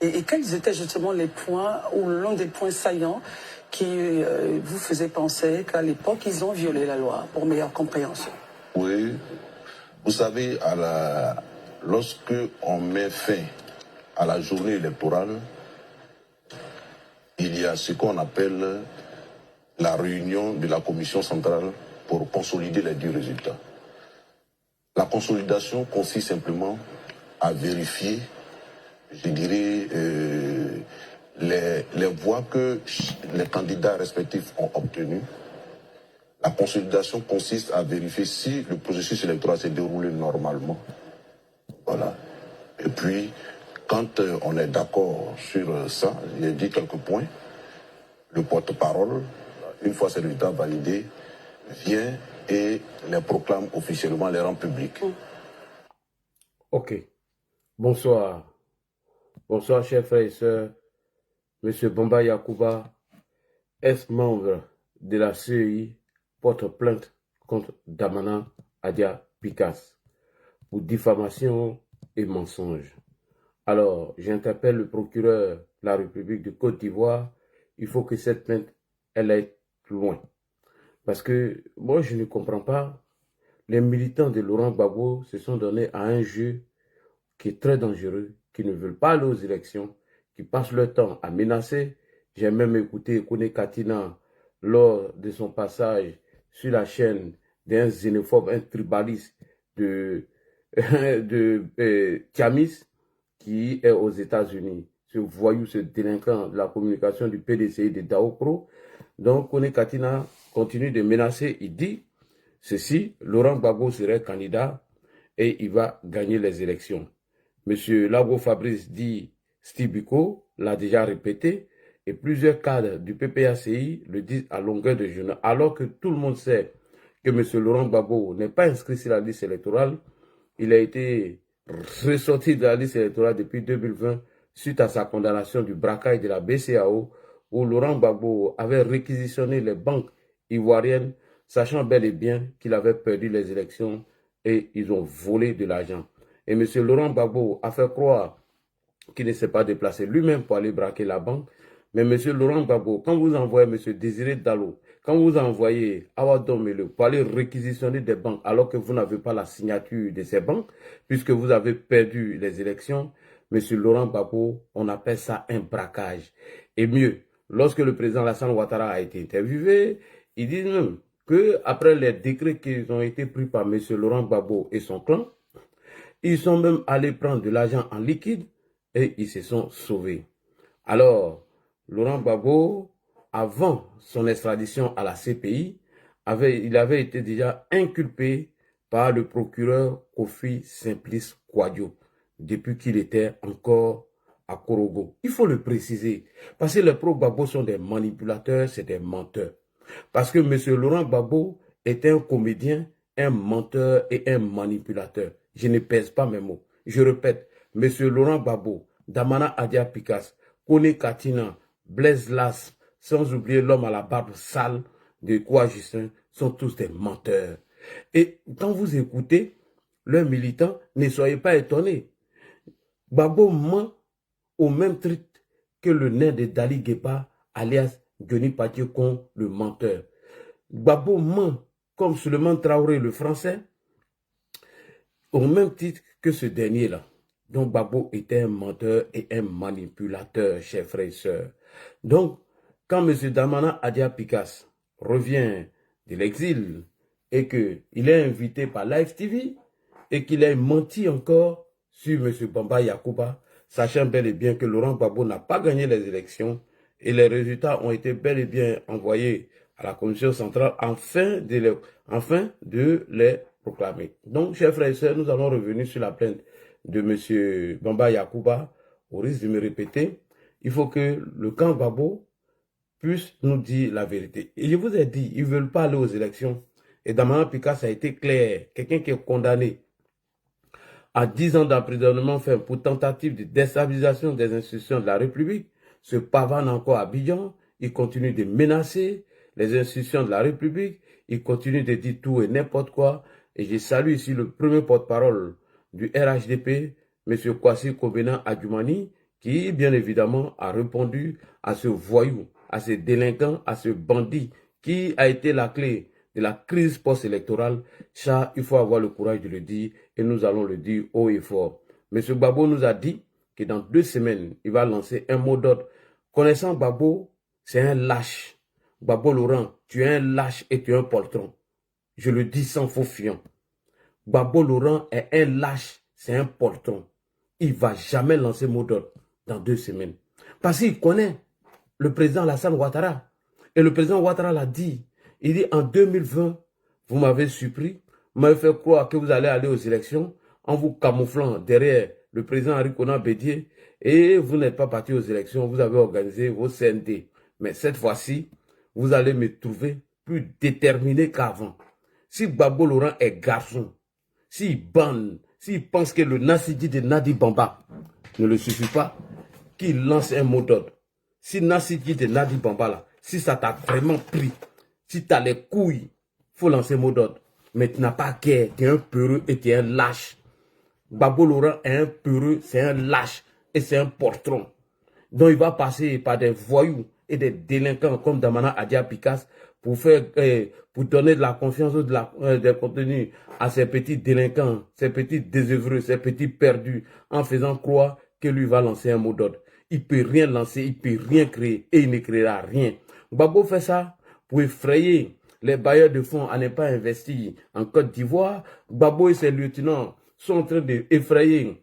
Et quels étaient justement les points, ou l'un des points saillants qui vous faisait penser qu'à l'époque, ils ont violé la loi, pour meilleure compréhension? Oui, vous savez, lorsque on met fin à la journée électorale, il y a ce qu'on appelle la réunion de la commission centrale pour consolider les durs résultats. La consolidation consiste simplement à vérifier, je dirais, les voix que les candidats respectifs ont obtenues. La consolidation consiste à vérifier si le processus électoral s'est déroulé normalement. Voilà. Et puis, quand on est d'accord sur ça, j'ai dit quelques points, le porte-parole, une fois ces résultats validés, vient et les proclame officiellement, les rend publics. Ok. Bonsoir. Bonsoir, chers frères et sœurs. Monsieur Bamba Yakuba, ex-membre de la CEI, porte plainte contre Damana Adia Pikas pour diffamation et mensonge. Alors, j'interpelle le procureur de la République de Côte d'Ivoire. Il faut que cette plainte, elle aille plus loin. Parce que moi, je ne comprends pas. Les militants de Laurent Gbagbo se sont donnés à un jeu qui est très dangereux, qui ne veulent pas aller aux élections, qui passent leur temps à menacer. J'ai même écouté Kone Katina lors de son passage sur la chaîne d'un xénophobe, un tribaliste de Tiamis, qui est aux États-Unis. Ce voyou, ce délinquant de la communication du PDCI de Daopro. Donc, Kone Katina continue de menacer. Il dit ceci: Laurent Gbagbo serait candidat et il va gagner les élections. Monsieur Lago Fabrice dit Stibico l'a déjà répété et plusieurs cadres du PPACI le disent à longueur de journée, alors que tout le monde sait que monsieur Laurent Gbagbo n'est pas inscrit sur la liste électorale. Il a été ressorti de la liste électorale depuis 2020 suite à sa condamnation du braquage de la BCAO, où Laurent Gbagbo avait réquisitionné les banques ivoiriennes, sachant bel et bien qu'il avait perdu les élections et ils ont volé de l'argent. Et M. Laurent Gbagbo a fait croire qu'il ne s'est pas déplacé lui-même pour aller braquer la banque. Mais M. Laurent Gbagbo, quand vous envoyez M. Désiré Dallo, quand vous envoyez Awa Domele pour aller réquisitionner des banques alors que vous n'avez pas la signature de ces banques, puisque vous avez perdu les élections, M. Laurent Gbagbo, on appelle ça un braquage. Et mieux, lorsque le président Alassane Ouattara a été interviewé, il dit même qu'après les décrets qui ont été pris par M. Laurent Gbagbo et son clan, ils sont même allés prendre de l'argent en liquide et ils se sont sauvés. Alors, Laurent Gbagbo, avant son extradition à la CPI, il avait été déjà inculpé par le procureur Kofi Simplice Kouadio, depuis qu'il était encore à Korogo. Il faut le préciser, parce que les pro-Gbagbo sont des manipulateurs, c'est des menteurs. Parce que M. Laurent Gbagbo est un comédien, un menteur et un manipulateur. Je ne pèse pas mes mots. Je répète, M. Laurent Gbagbo, Damana Adia Pikas, Kone Katina, Blaise Las, sans oublier l'homme à la barbe sale de Kwa Justin, sont tous des menteurs. Et quand vous écoutez leurs militants, ne soyez pas étonnés. Gbagbo ment au même titre que le nain de Dali Guépa, alias Johnny Patiekon, le menteur. Gbagbo ment comme Suleiman Traoré, le français, au même titre que ce dernier-là. Donc Gbagbo était un menteur et un manipulateur, chers frères et sœurs. Donc, quand M. Damana Adia Pikas revient de l'exil et qu'il est invité par Live TV et qu'il a menti encore sur M. Bamba Yakuba, sachant bel et bien que Laurent Gbagbo n'a pas gagné les élections et les résultats ont été bel et bien envoyés à la commission centrale afin de les proclamer. Donc, chers frères et sœurs, nous allons revenir sur la plainte de M. Bamba Yakuba. Au risque de me répéter, il faut que le camp Gbagbo puisse nous dire la vérité. Et je vous ai dit, ils ne veulent pas aller aux élections. Et Damana Pikas a été clair. Quelqu'un qui est condamné à 10 ans d'emprisonnement ferme pour tentative de déstabilisation des institutions de la République se pavane encore à Abidjan. Il continue de menacer les institutions de la République. Il continue de dire tout et n'importe quoi. Et je salue ici le premier porte-parole du RHDP, M. Kwasi Kobena Adjoumani, qui, bien évidemment, a répondu à ce voyou, à ce délinquant, à ce bandit, qui a été la clé de la crise post-électorale. Ça, il faut avoir le courage de le dire, et nous allons le dire haut et fort. M. Gbagbo nous a dit que dans 2 semaines, il va lancer un mot d'ordre. Connaissant Gbagbo, c'est un lâche. Gbagbo Laurent, tu es un lâche et tu es un poltron. Je le dis sans faux fiant. Gbagbo Laurent est un lâche, c'est un poltron. Il ne va jamais lancer mot d'ordre dans 2 semaines. Parce qu'il connaît le président Alassane Ouattara. Et le président Ouattara l'a dit. Il dit en 2020, vous m'avez surpris, vous m'avez fait croire que vous allez aller aux élections en vous camouflant derrière le président Henri Konan Bédié et vous n'êtes pas parti aux élections, vous avez organisé vos CNT. Mais cette fois-ci, vous allez me trouver plus déterminé qu'avant. Si Gbagbo Laurent est garçon, s'il bande, s'il pense que le Nassidi de Nadi Bamba ne le suffit pas, qu'il lance un mot d'ordre. Si Nassidi de Nadi Bamba là, si ça t'a vraiment pris, si tu as les couilles, il faut lancer un mot d'ordre. Mais tu n'as pas qu'à, tu es un peureux et tu es un lâche. Gbagbo Laurent est un peureux, c'est un lâche et c'est un portron. Donc il va passer par des voyous et des délinquants comme Damana Adia Picasse pour donner de la confiance ou des contenus à ces petits délinquants, ces petits désœuvreux, ces petits perdus, en faisant croire que lui va lancer un mot d'ordre. Il ne peut rien lancer, il ne peut rien créer et il ne créera rien. Gbagbo fait ça pour effrayer les bailleurs de fonds à ne pas investir en Côte d'Ivoire. Gbagbo et ses lieutenants sont en train d'effrayer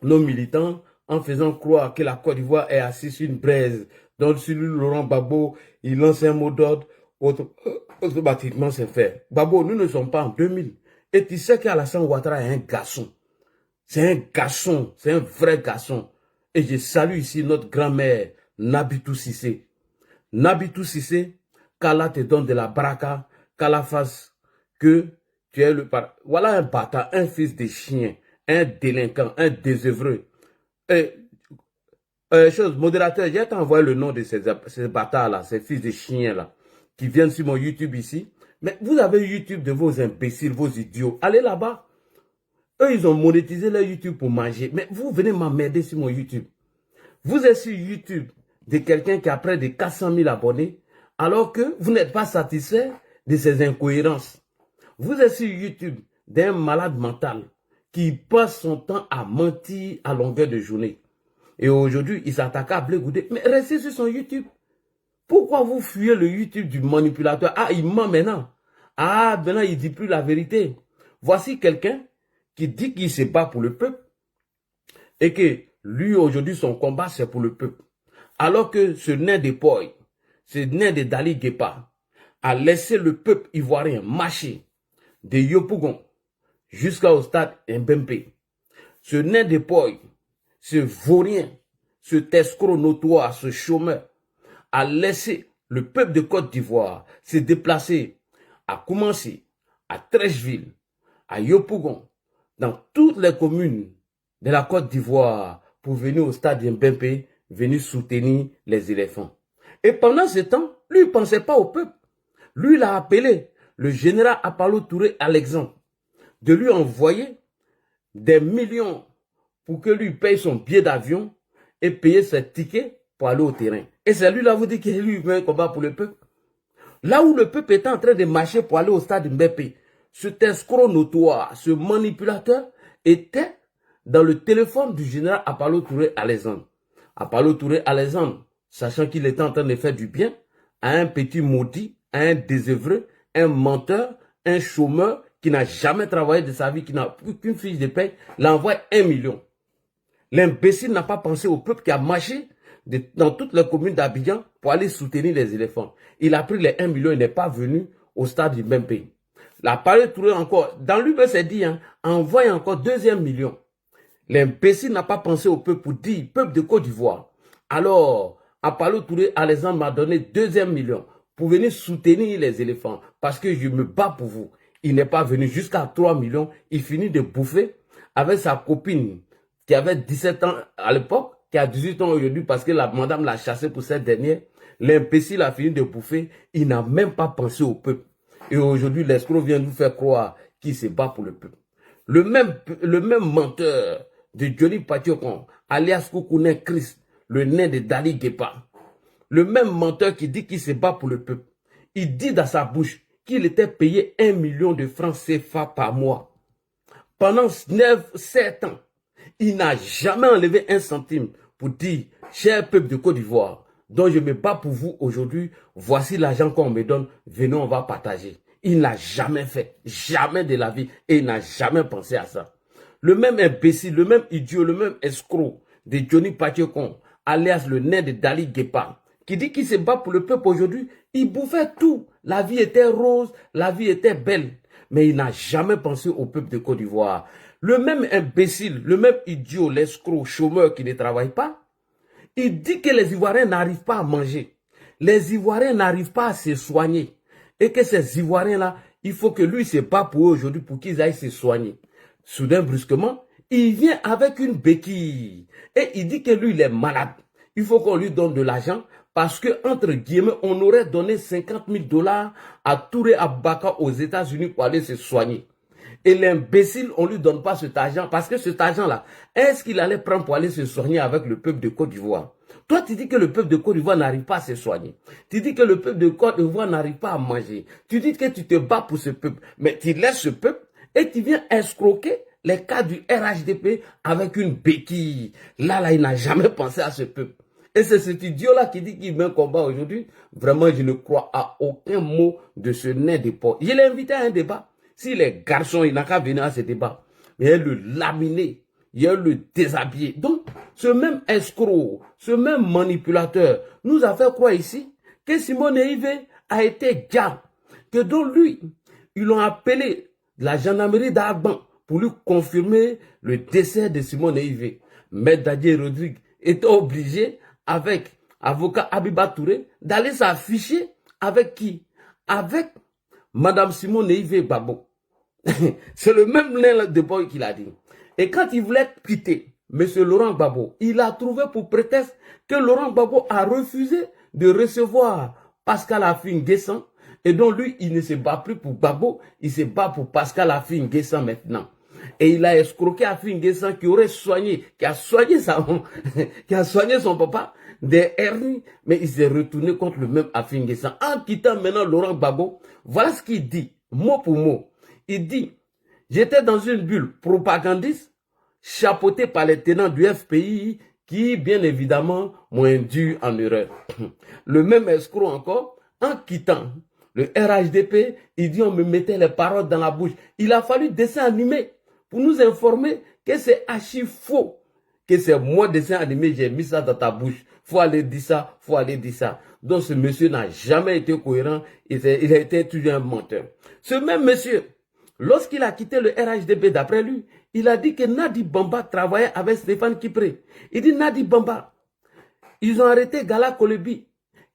nos militants en faisant croire que la Côte d'Ivoire est assise sur une braise. Donc, sur Laurent Gbagbo, il lance un mot d'ordre, automatiquement c'est fait. Gbagbo, nous ne sommes pas en 2000. Et tu sais qu'Alassane Ouattara est un garçon. C'est un garçon, c'est un vrai garçon. Et je salue ici notre grand-mère, Nabitou Sissé. Nabitou Sissé, qu'Allah te donne de la baraka, qu'Allah fasse que tu es le par. Voilà un bâtard, un fils de chien, un délinquant, un désœuvreux. Modérateur, j'ai t'envoyé le nom de ces bâtards-là, ces fils de chiens-là, qui viennent sur mon YouTube ici. Mais vous avez YouTube de vos imbéciles, vos idiots. Allez là-bas. Eux, ils ont monétisé leur YouTube pour manger. Mais vous venez m'emmerder sur mon YouTube. Vous êtes sur YouTube de quelqu'un qui a près de 400 000 abonnés, alors que vous n'êtes pas satisfait de ses incohérences. Vous êtes sur YouTube d'un malade mental qui passe son temps à mentir à longueur de journée. Et aujourd'hui, il s'attaque à Blé Goudé. Mais restez sur son YouTube. Pourquoi vous fuyez le YouTube du manipulateur? Ah, il ment maintenant. Ah, maintenant, il ne dit plus la vérité. Voici quelqu'un qui dit qu'il se bat pour le peuple et que lui, aujourd'hui, son combat, c'est pour le peuple. Alors que ce nain de Poy, ce nain de Dali Guépa, a laissé le peuple ivoirien marcher de Yopougon jusqu'au stade Mbempe. Ce nain de Poy, ce vaurien, ce escroc notoire, ce chômeur, a laissé le peuple de Côte d'Ivoire se déplacer à Koumassi, à Trècheville, à Yopougon, dans toutes les communes de la Côte d'Ivoire pour venir au stade Mbempe, venir soutenir les éléphants. Et pendant ce temps, lui, il ne pensait pas au peuple. Lui, il a appelé le général Apollo Touré Alexandre de lui envoyer des millions pour que lui paye son billet d'avion et payer ses tickets pour aller au terrain. Et c'est lui là vous dit qu'il lui veut un combat pour le peuple. Là où le peuple était en train de marcher pour aller au stade Mbépé, cet escroc notoire, ce manipulateur était dans le téléphone du général Apollo Touré Alexandre. Apollo Touré Alexandre, sachant qu'il était en train de faire du bien, à un petit maudit, à un désœuvreux, un menteur, un chômeur qui n'a jamais travaillé de sa vie, qui n'a plus qu'une fiche de paie, l'envoie 1 million. L'imbécile n'a pas pensé au peuple qui a marché dans toutes les communes d'Abidjan pour aller soutenir les éléphants. Il a pris les 1 million, il n'est pas venu au stade du même pays. L'appareil Touré encore, dans lui, il s'est dit, envoie encore 2e million. L'imbécile n'a pas pensé au peuple pour dire, peuple de Côte d'Ivoire. Alors, Apollo Touré Alexandre m'a donné 2e million pour venir soutenir les éléphants parce que je me bats pour vous. Il n'est pas venu jusqu'à 3 millions. Il finit de bouffer avec sa copine qui avait 17 ans à l'époque, qui a 18 ans aujourd'hui parce que la madame l'a chassé pour cette dernière. L'imbécile a fini de bouffer. Il n'a même pas pensé au peuple. Et aujourd'hui, l'escroc vient nous faire croire qu'il se bat pour le peuple. Le même menteur de Johnny Patiokon, alias Koukoune Christ, le nain de Dali Guépa. Le même menteur qui dit qu'il se bat pour le peuple. Il dit dans sa bouche qu'il était payé 1 million de francs CFA par mois. Pendant 7 ans, il n'a jamais enlevé un centime pour dire, cher peuple de Côte d'Ivoire, dont je me bats pour vous aujourd'hui, voici l'argent qu'on me donne, venez, on va partager. Il n'a jamais fait, jamais de la vie, et il n'a jamais pensé à ça. Le même imbécile, le même idiot, le même escroc de Johnny Patiokon, alias le nain de Dali Guépa, qui dit qu'il se bat pour le peuple aujourd'hui, il bouffait tout. La vie était rose, la vie était belle. Mais il n'a jamais pensé au peuple de Côte d'Ivoire. Le même imbécile, le même idiot, l'escroc, chômeur qui ne travaille pas, il dit que les Ivoiriens n'arrivent pas à manger. Les Ivoiriens n'arrivent pas à se soigner. Et que ces Ivoiriens-là, il faut que lui se bat pour eux aujourd'hui pour qu'ils aillent se soigner. Soudain, brusquement, il vient avec une béquille. Et il dit que lui, il est malade. Il faut qu'on lui donne de l'argent parce que, entre guillemets, on aurait donné 50 000 $ à Touré Abaka aux États-Unis pour aller se soigner. Et l'imbécile, on ne lui donne pas cet argent parce que cet argent-là, est-ce qu'il allait prendre pour aller se soigner avec le peuple de Côte d'Ivoire? Toi, tu dis que le peuple de Côte d'Ivoire n'arrive pas à se soigner. Tu dis que le peuple de Côte d'Ivoire n'arrive pas à manger. Tu dis que tu te bats pour ce peuple. Mais tu laisses ce peuple et tu viens escroquer les cas du RHDP avec une béquille. Là, il n'a jamais pensé à ce peuple. Et c'est cet idiot-là qui dit qu'il met un combat aujourd'hui. Vraiment, je ne crois à aucun mot de ce nain de porc. Je l'ai invité à un débat. Si les garçons, il n'a qu'à venir à ce débat. Mais il le laminer, il le déshabiller. Donc, ce même escroc, ce même manipulateur, nous a fait croire ici que Simone Ive a été garde. Que donc lui, ils l'ont appelé de la gendarmerie d'Agban pour lui confirmer le décès de Simone Ive. Maître Dadier Rodrigue était obligé, avec avocat Abiba Touré, d'aller s'afficher avec qui? Avec Madame Simone Ive Babo. C'est le même nain de boy qu'il a dit. Et quand il voulait quitter M. Laurent Gbagbo, il a trouvé pour prétexte que Laurent Gbagbo a refusé de recevoir Pascal Affi-N'Guessan. Et donc lui, il ne se bat plus pour Gbagbo, il se bat pour Pascal Affi-N'Guessan maintenant. Et il a escroqué Affi-N'Guessan qui aurait soigné, qui a soigné son papa des hernies, mais il s'est retourné contre le même Affi-N'Guessan. En quittant maintenant Laurent Gbagbo, voilà ce qu'il dit, mot pour mot. Il dit, j'étais dans une bulle propagandiste, chapeautée par les tenants du FPI, qui, bien évidemment, m'ont induit en erreur. Le même escroc encore, en quittant le RHDP, il dit, on me mettait les paroles dans la bouche. Il a fallu dessin animé pour nous informer que c'est archi faux, que c'est moi, dessin animé, j'ai mis ça dans ta bouche. Faut aller dire ça, faut aller dire ça. Donc ce monsieur n'a jamais été cohérent, il a été toujours un menteur. Ce même monsieur, lorsqu'il a quitté le RHDP, d'après lui, il a dit que Nadi Bamba travaillait avec Stéphane Kipré. Il dit, Nadi Bamba, ils ont arrêté Gala Kolebi.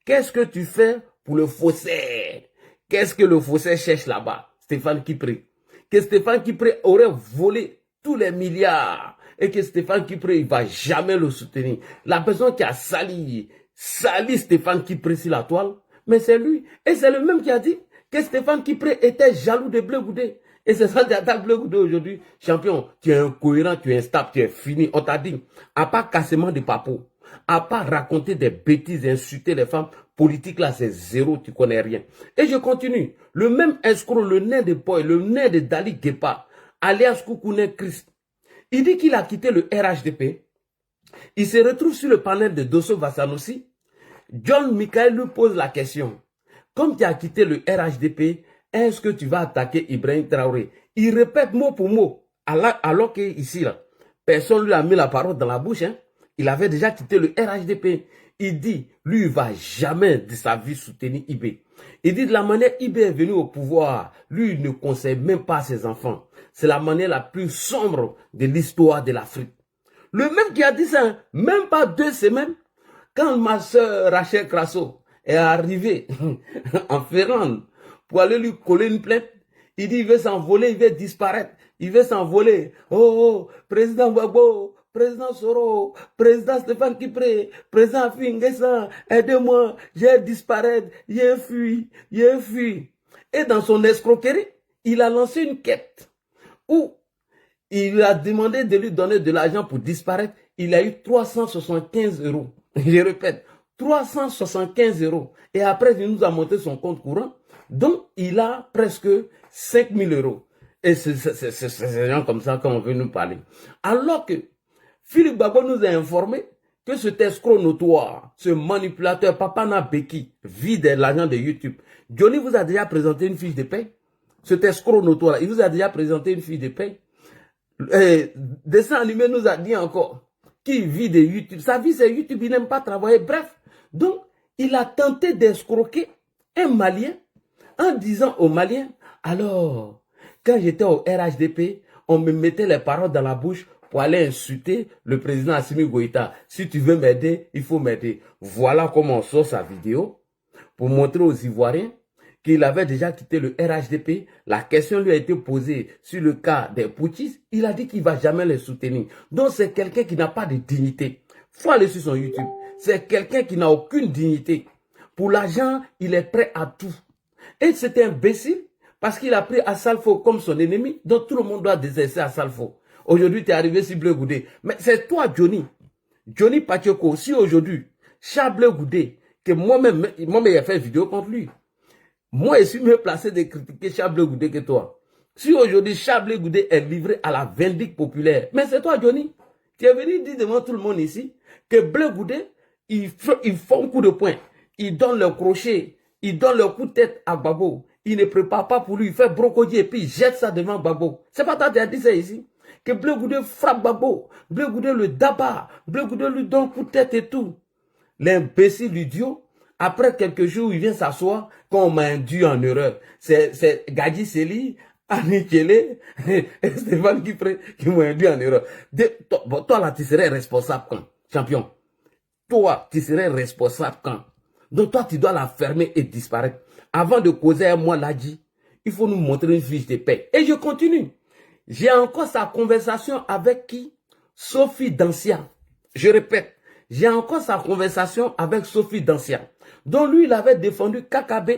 Qu'est-ce que tu fais pour le faussaire? Qu'est-ce que le faussaire cherche là-bas? Stéphane Kipré. Que Stéphane Kipré aurait volé tous les milliards et que Stéphane Kipré, il ne va jamais le soutenir. La personne qui a sali Stéphane Kipré sur la toile, mais c'est lui. Et c'est le même qui a dit que Stéphane Kipré était jaloux de Blé Goudé. Et c'est ça qui attaque Blé Goudé aujourd'hui. Champion, tu es incohérent, tu es instable, tu es fini. On t'a dit, à part cassement de papeaux, à part raconter des bêtises et insulter les femmes, politique là c'est zéro, tu connais rien. Et je continue. Le même escroc, le nain de Boy, le nain de Dali Guépa, alias Koukoune Christ, il dit qu'il a quitté le RHDP. Il se retrouve sur le panel de Dosso Vassanossi. John Michael lui pose la question. Comme tu as quitté le RHDP, est-ce que tu vas attaquer Ibrahim Traoré? Il répète mot pour mot, alors qu'ici, là, personne lui a mis la parole dans la bouche. Hein. Il avait déjà quitté le RHDP. Il dit, lui, il ne va jamais de sa vie soutenir IB. Il dit, de la manière IB est venu au pouvoir, lui, il ne conseille même pas à ses enfants. C'est la manière la plus sombre de l'histoire de l'Afrique. Le même qui a dit ça, même pas 2 semaines, quand ma soeur Rachel Crasso est arrivée en Finlande pour aller lui coller une plainte, il dit, il veut s'envoler, il veut disparaître, il veut s'envoler. Oh, président Gbagbo, président Soro, président Stéphane Kipré, président Affi-N'Guessan, aidez-moi, j'ai disparaître, j'ai fui. Et dans son escroquerie, il a lancé une quête où Il a demandé de lui donner de l'argent pour disparaître. Il a eu 375 euros. Je répète, 375 euros. Et après, il nous a monté son compte courant. Donc, il a presque 5000 euros. Et c'est ces gens comme ça qu'on veut nous parler. Alors que Philippe Gbagbo nous a informé que cet escroc notoire, ce manipulateur, Papana Beki, vit de l'argent de YouTube. Johnny vous a déjà présenté une fiche de paie. Cet escroc notoire, il vous a déjà présenté une fiche de paie. Dessin animé nous a dit encore qu'il vit de YouTube. Sa vie, c'est YouTube, il n'aime pas travailler. Bref, donc, il a tenté d'escroquer un Malien en disant aux Maliens, alors, quand j'étais au RHDP, on me mettait les paroles dans la bouche pour aller insulter le président Assimi Goïta. Si tu veux m'aider, il faut m'aider. Voilà comment on sort sa vidéo pour montrer aux Ivoiriens qu'il avait déjà quitté le RHDP. La question lui a été posée sur le cas des putschistes. Il a dit qu'il ne va jamais les soutenir. Donc c'est quelqu'un qui n'a pas de dignité. Il faut aller sur son YouTube. C'est quelqu'un qui n'a aucune dignité. Pour l'argent, il est prêt à tout. Et c'est imbécile parce qu'il a pris Assalfo comme son ennemi. Donc tout le monde doit détester Assalfo. Aujourd'hui, tu es arrivé sur Bleu Goudé. Mais c'est toi, Johnny. Johnny Pacheco. Si aujourd'hui, Charles Bleu Goudé, que moi-même, j'ai fait une vidéo contre lui. Moi, je suis mieux placé de critiquer Charles Bleu Goudé que toi. Si aujourd'hui, Charles Bleu Goudé est livré à la vindicte populaire, mais c'est toi, Johnny. Tu es venu dire devant tout le monde ici que Bleu Goudé, il font un coup de poing. Il donne le crochet. Il donne le coup de tête à Gbagbo. Il ne prépare pas pour lui. Il fait brocodier et puis il jette ça devant Gbagbo. C'est pas toi qui as dit ça ici. Que Bleu Goudé frappe Gbagbo. Bleu Goudé le dabat. Bleu Goudé lui donne un coup de tête et tout. L'imbécile idiot. Après quelques jours, il vient s'asseoir quand on m'a induit en erreur. C'est Gadji Seli, Annie Kélé et Stéphane Guipré qui m'ont induit en erreur. Toi là, tu serais responsable quand, champion? Toi, tu serais responsable quand? Donc toi, tu dois la fermer et disparaître. Avant de causer un mois, l'a dit, il faut nous montrer une fiche de paix. Et je continue. J'ai encore sa conversation avec qui? Sophie Dancia. Je répète, j'ai encore sa conversation avec Sophie Dancia. Donc lui, il avait défendu KKB.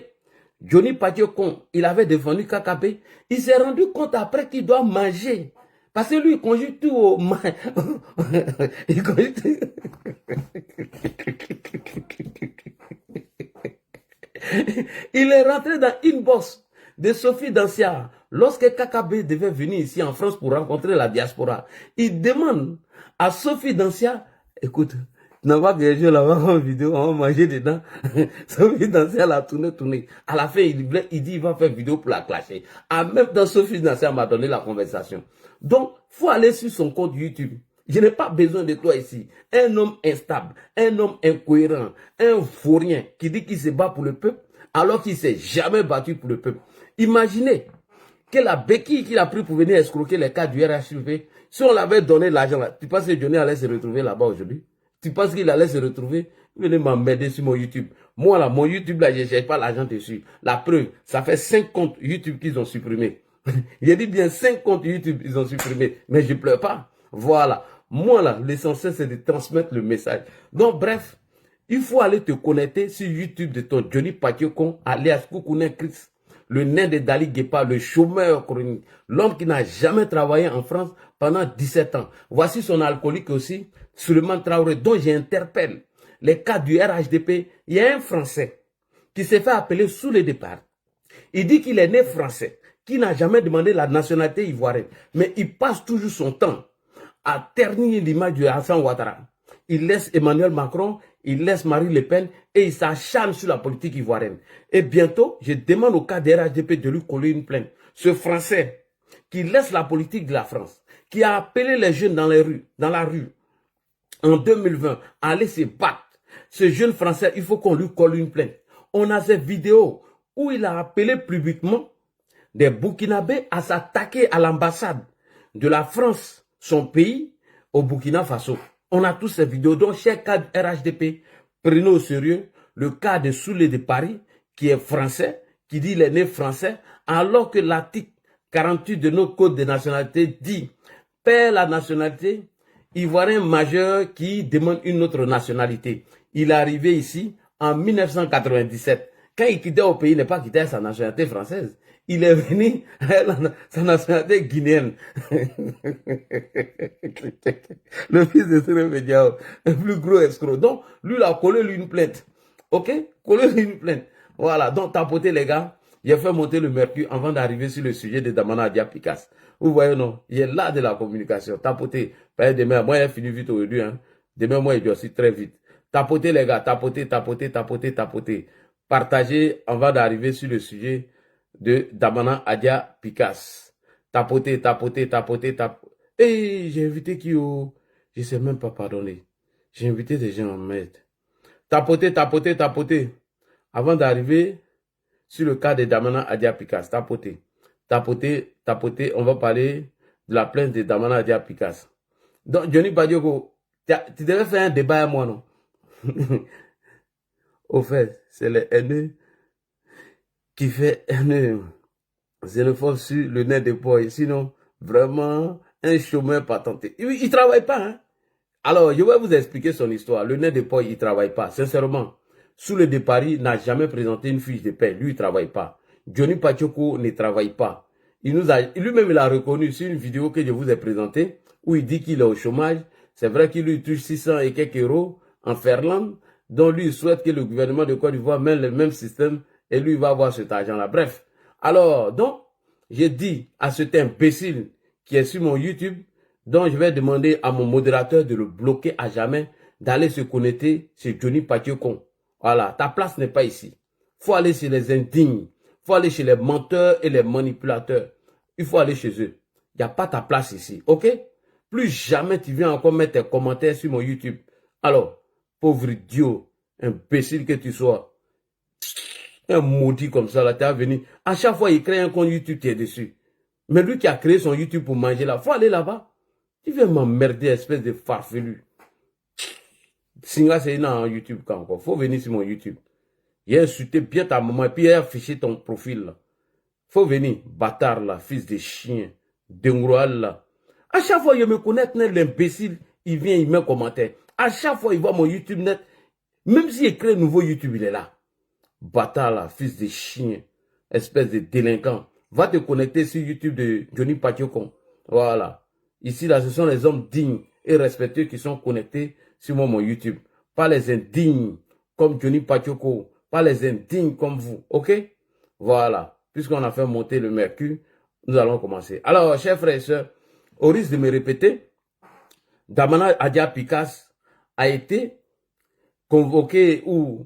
Johnny Pacheco, il avait défendu KKB. Il s'est rendu compte après qu'il doit manger. Parce que lui, il conjugue tout au... il conjugue tout... Il est rentré dans une bosse de Sophie Dancia. Lorsque KKB devait venir ici en France pour rencontrer la diaspora, il demande à Sophie Dancia, écoute, tu n'as pas que je là-bas en vidéo, on va manger dedans. Sophie Dancia l'a tourné. À la fin, il dit il va faire vidéo pour la clasher. En même temps, Sophie Dancia m'a donné la conversation. Donc, il faut aller sur son compte YouTube. Je n'ai pas besoin de toi ici. Un homme instable, un homme incohérent, un vaurien qui dit qu'il se bat pour le peuple alors qu'il ne s'est jamais battu pour le peuple. Imaginez que la béquille qu'il a pris pour venir escroquer les cas du RHDP, si on l'avait donné l'argent là, tu penses que Johnny allait se retrouver là-bas aujourd'hui? Tu penses qu'il allait se retrouver? Venez m'emmerder sur mon YouTube. Moi là, mon YouTube là, je ne cherche pas l'argent dessus. La preuve, ça fait 5 comptes YouTube qu'ils ont supprimés. J'ai dit bien 5 comptes YouTube, ils ont supprimé. Mais je ne pleure pas. Voilà. Moi là, l'essentiel c'est de transmettre le message. Donc bref, il faut aller te connecter sur YouTube de ton Johnny Pacheco, alias Koukounen Chris, le nain de Dali Guépa, le chômeur chronique, l'homme qui n'a jamais travaillé en France pendant 17 ans. Voici son alcoolique aussi, Suleiman Traoré, dont j'interpelle les cas du RHDP. Il y a un Français qui s'est fait appeler sous le départ. Il dit qu'il est né français, qu'il n'a jamais demandé la nationalité ivoirienne, mais il passe toujours son temps à ternir l'image de Hassan Ouattara. Il laisse Emmanuel Macron, il laisse Marine Le Pen et il s'acharne sur la politique ivoirienne. Et bientôt, je demande au cas des RHDP de lui coller une plainte. Ce Français qui laisse la politique de la France, qui a appelé les jeunes dans la rue, en 2020, à aller se battre. Ce jeune Français, il faut qu'on lui colle une plainte. On a cette vidéo où il a appelé publiquement des Burkinabés à s'attaquer à l'ambassade de la France, son pays, au Burkina Faso. On a tous ces vidéos. Donc, chaque cas de RHDP, prenez au sérieux le cas de Soulé de Paris, qui est français, qui dit qu'il est né français, alors que l'article 48 de notre code de nationalité dit « Perd la nationalité ivoirien majeur qui demande une autre nationalité ». Il est arrivé ici en 1997. Quand il quittait au pays, il n'est pas quitté sa nationalité française. il est venu, sa nationalité guinéenne. Le fils de Séré Diao, le plus gros escroc. Donc, lui, il a collé lui une plainte. Ok? Collé lui une plainte. Voilà. Donc, tapoter les gars. J'ai fait monter le mercure avant d'arriver sur le sujet de Damana Adia Picas. Vous voyez, non? Il est là de la communication. Tapoter. Demain, moi, il fini vite aujourd'hui. Hein. Demain, moi, il doit aussi très vite. Tapoter les gars. Tapoter, tapoter, tapoter, tapoter. Partagez avant d'arriver sur le sujet de Damana Adia Picas. Tapoter, tapoter, tapoter, tapoter. Et j'ai invité qui au... Je ne sais même pas pardonner. J'ai invité des gens en maître. Tapoter, tapoter, tapoter. Avant d'arriver sur le cas de Damana Adia Picas. Tapoter. Tapoter, tapoter. On va parler de la plainte de Damana Adia Picas. Donc, Johnny Badioko, tu devais faire un débat à moi, non? Au fait, c'est le haineux qui fait haineux. C'est le faux sur le nez de poil. Sinon, vraiment, un chômeur patenté. Il ne travaille pas, hein? Alors, je vais vous expliquer son histoire. Le nez de poil, il ne travaille pas. Sincèrement, sous le départ, il n'a jamais présenté une fiche de paie. Lui, il ne travaille pas. Johnny Pachoko ne travaille pas. Lui-même, il a reconnu sur une vidéo que je vous ai présentée où il dit qu'il est au chômage. C'est vrai qu'il lui touche 600 et quelques euros en Ferland. Donc, lui, il souhaite que le gouvernement de Côte d'Ivoire mette le même système et lui, il va avoir cet argent-là. Bref. Alors, donc, j'ai dit à cet imbécile qui est sur mon YouTube, donc je vais demander à mon modérateur de le bloquer à jamais, d'aller se connecter chez Johnny Pachoko. Voilà, ta place n'est pas ici. Il faut aller chez les indignes. Il faut aller chez les menteurs et les manipulateurs. Il faut aller chez eux. Il n'y a pas ta place ici, ok? Plus jamais tu viens encore mettre tes commentaires sur mon YouTube. Alors, pauvre idiot, imbécile que tu sois, un maudit comme ça, là, tu es venu. À chaque fois, il crée un compte YouTube, tu es dessus. Mais lui qui a créé son YouTube pour manger là, il faut aller là-bas. Tu viens m'emmerder, espèce de farfelu. Singa, c'est en YouTube quand encore. Faut venir sur mon YouTube. Il a insulté bien ta maman et puis il a affiché ton profil là. Faut venir, bâtard là, fils de chien, dengroal là. À chaque fois, il me connaît, l'imbécile, il vient, il met un commentaire. À chaque fois, il voit mon YouTube net. Même s'il crée un nouveau YouTube, il est là. Bâtard là, fils de chien, espèce de délinquant. Va te connecter sur YouTube de Johnny Pachoko. Voilà. Ici, là, ce sont les hommes dignes et respectueux qui sont connectés sur mon YouTube. Pas les indignes comme Johnny Pachoko. Pas les indignes comme vous. OK? Voilà. Puisqu'on a fait monter le mercure, nous allons commencer. Alors, chers frères et sœurs, au risque de me répéter, Damana Adia Picas a été convoqué ou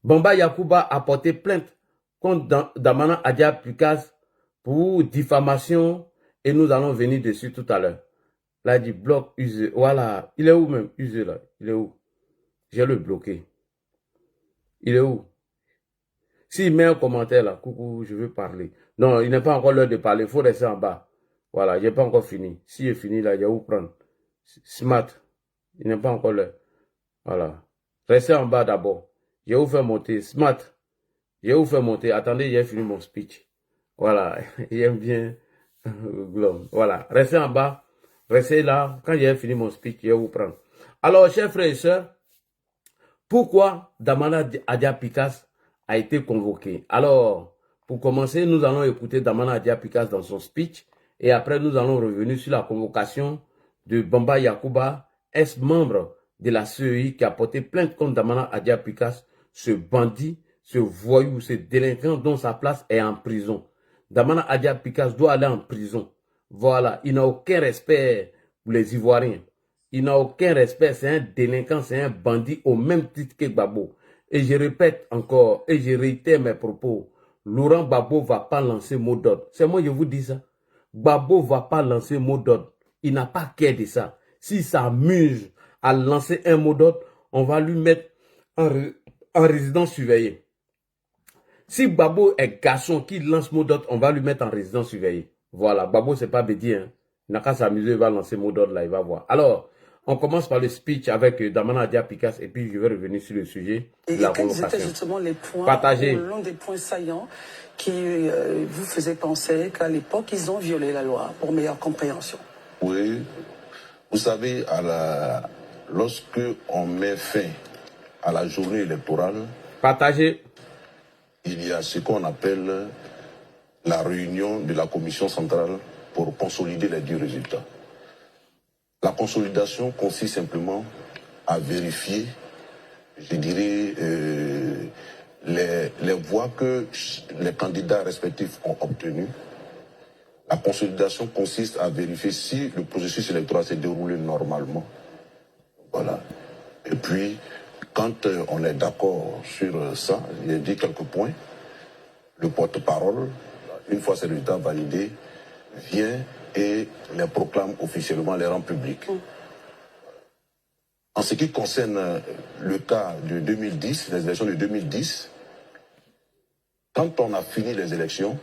Bamba Yakuba a porté plainte contre Damana Adia Picas pour diffamation et nous allons venir dessus tout à l'heure. Là, il dit bloc usé. Voilà. Il est où même? Usé là. Il est où? J'ai le bloqué. Il est où? S'il met un commentaire là, coucou, je veux parler. Non, il n'est pas encore l'heure de parler. Il faut rester en bas. Voilà, je n'ai pas encore fini. S'il est fini là, il y a où prendre. Smart. Il n'est pas encore l'heure. Voilà. Restez en bas d'abord. Je vais vous faire monter. Smart. Je vais vous faire monter. Attendez, j'ai fini mon speech. Voilà. J'aime bien Glom. Voilà. Restez en bas. Restez là. Quand j'ai fini mon speech, je vais vous prendre. Alors, chers frères et sœurs, pourquoi Damana Adia Picas a été convoqué? Alors, pour commencer, nous allons écouter Damana Adia Picas dans son speech. Et après, nous allons revenir sur la convocation de Bamba Yakuba, ex-membre de la CEI qui a porté plainte contre Damana Adia Picas, ce bandit, ce voyou, ce délinquant dont sa place est en prison. Damana Adia Picas doit aller en prison. Voilà, il n'a aucun respect pour les Ivoiriens. Il n'a aucun respect, c'est un délinquant, c'est un bandit au même titre que Gbagbo. Et je répète encore, et je réitère mes propos, Laurent Gbagbo ne va pas lancer mot d'ordre. C'est moi je vous dis ça. Gbagbo ne va pas lancer mot d'ordre. Il n'a pas qu'à de ça. S'il s'amuse à lancer un mot d'ordre, on va lui mettre en résidence surveillée. Si Gbagbo est garçon qui lance mot d'ordre, on va lui mettre en résidence surveillée. Voilà, Gbagbo c'est pas bédier. Hein. Il n'a qu'à s'amuser, il va lancer mot d'ordre là, il va voir. Alors, on commence par le speech avec Damana Adia Picas et puis je vais revenir sur le sujet de la convocation. C'était justement les points, partagés. L'un des points saillants qui vous faisaient penser qu'à l'époque, ils ont violé la loi pour meilleure compréhension. Oui, vous savez, lorsque on met fin à la journée électorale, partagé. il y a ce qu'on appelle la réunion de la commission centrale pour consolider les 10 résultats. La consolidation consiste simplement à vérifier, je dirais, les voix que les candidats respectifs ont obtenues. La consolidation consiste à vérifier si le processus électoral s'est déroulé normalement. Voilà. Et puis, quand on est d'accord sur ça, j'ai dit quelques points, le porte-parole, une fois ces résultats validés, vient et les proclame officiellement, les rend publics. En ce qui concerne le cas de 2010, les élections de 2010, quand on a fini les élections,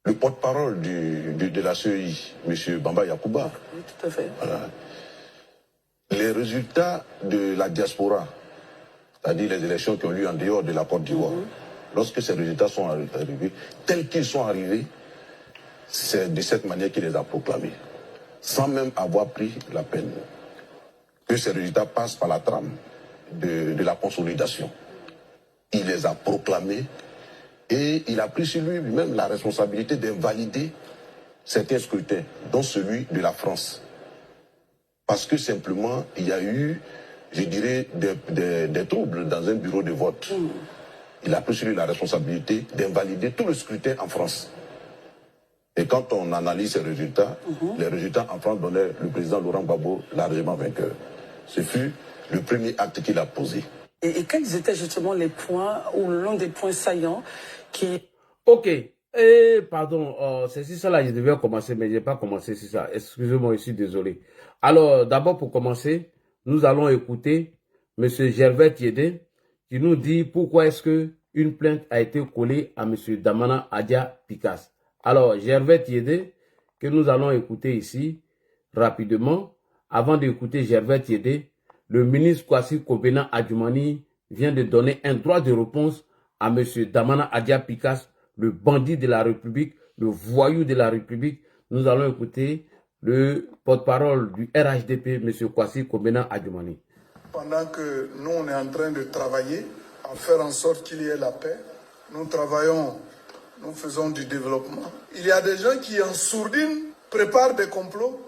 le porte-parole de la CEI, M. Bamba Yacouba, Oui, tout à fait. voilà, les résultats de la diaspora, c'est-à-dire les élections qui ont lieu en dehors de la Côte d'Ivoire, lorsque ces résultats sont arrivés, tels qu'ils sont arrivés, c'est de cette manière qu'il les a proclamés, sans même avoir pris la peine que ces résultats passent par la trame de la consolidation. Il les a proclamés et il a pris sur lui-même la responsabilité d'invalider certains scrutins, dont celui de la France. Parce que simplement, il y a eu, je dirais, des troubles dans un bureau de vote. Il a pris sur lui la responsabilité d'invalider tout le scrutin en France. Et quand on analyse ces résultats, les résultats en France donnaient le président Laurent Gbagbo largement vainqueur. Ce fut le premier acte qu'il a posé. Et quels étaient justement les points, ou l'un des points saillants qui... Ok. Pardon, c'est sur ça là, je devais commencer, mais je n'ai pas commencé sur ça. Excusez-moi, je suis désolé. Alors, d'abord pour commencer, nous allons écouter M. Gervais Tiédé qui nous dit pourquoi est-ce que une plainte a été collée à M. Damana Adia Picasse. Alors, Gervais Tiédé, que nous allons écouter ici rapidement. Avant d'écouter Gervais Tiédé, le ministre Kwasi Kobena Adjumani vient de donner un droit de réponse à M. Damana Adia Picasse, le bandit de la République, le voyou de la République. Nous allons écouter le porte-parole du RHDP, M. Kwasi Kobena Adjumani. Pendant que nous, on est en train de travailler à faire en sorte qu'il y ait la paix, nous travaillons, nous faisons du développement. Il y a des gens qui, en sourdine, préparent des complots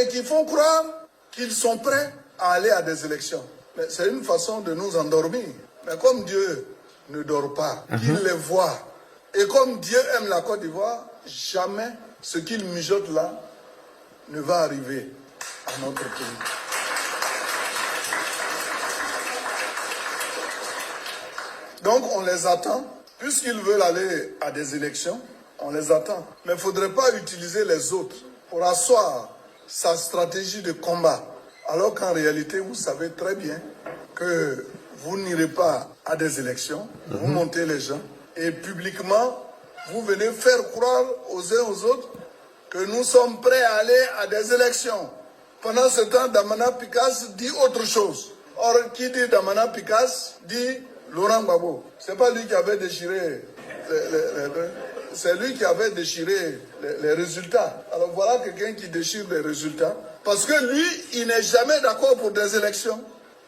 et qui font croire qu'ils sont prêts à aller à des élections. Mais c'est une façon de nous endormir. Mais comme Dieu ne dort pas, qu'il les voit, et comme Dieu aime la Côte d'Ivoire, jamais ce qu'il mijote là ne va arriver à notre pays. Donc on les attend, puisqu'ils veulent aller à des élections, on les attend. Mais il ne faudrait pas utiliser les autres pour asseoir sa stratégie de combat. Alors qu'en réalité, vous savez très bien que vous n'irez pas à des élections, vous montez les gens, et publiquement, vous venez faire croire aux uns aux autres que nous sommes prêts à aller à des élections. Pendant ce temps, Damana Picasse dit autre chose. Or, qui dit Damana Picasse dit Laurent Gbagbo. C'est pas lui qui avait déchiré c'est lui qui avait déchiré les résultats. Alors voilà quelqu'un qui déchire les résultats. Parce que lui, il n'est jamais d'accord pour des élections.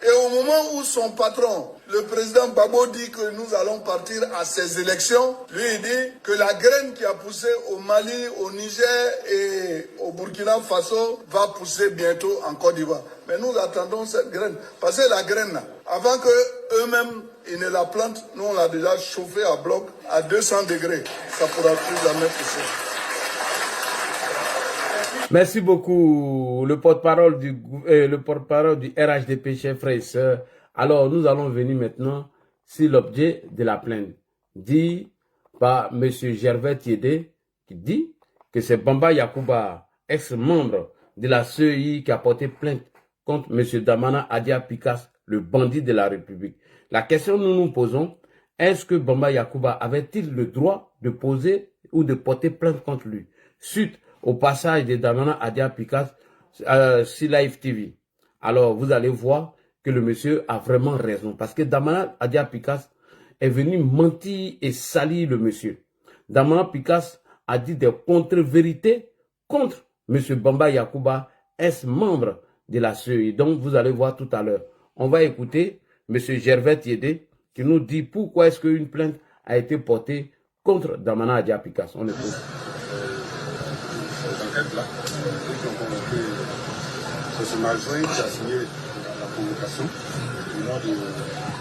Et au moment où son patron, le président Gbagbo, dit que nous allons partir à ces élections, lui il dit que la graine qui a poussé au Mali, au Niger et au Burkina Faso va pousser bientôt en Côte d'Ivoire. Mais nous attendons cette graine. Parce que la graine, là, avant qu'eux-mêmes ils ne la plantent, nous on l'a déjà chauffée à bloc à 200 degrés. Ça ne pourra plus jamais pousser. Merci beaucoup, le porte-parole du RHDP, chers frères et sœurs. Alors, nous allons venir maintenant sur l'objet de la plainte, dit par M. Gervais Tiédé, qui dit que c'est Bamba Yacouba, ex-membre de la CEI, qui a porté plainte contre M. Damana Adia Picasse, le bandit de la République. La question que nous nous posons, est-ce que Bamba Yacouba avait-il le droit de poser ou de porter plainte contre lui suite au passage de Damana Adia Picasse sur Live TV? Alors, vous allez voir que le monsieur a vraiment raison. Parce que Damana Adia Picasse est venu mentir et salir le monsieur. Damana Picasse a dit des contre-vérités contre M. Bamba Yacouba, ex-membre de la CEI. Donc, vous allez voir tout à l'heure. On va écouter M. Gervais Tiédé qui nous dit pourquoi est-ce qu'une plainte a été portée contre Damana Adia Picas. On écoute. Cette enquête-là, ceux qui ont convoqué, c'est ce Majoin qui a signé la convocation du nom du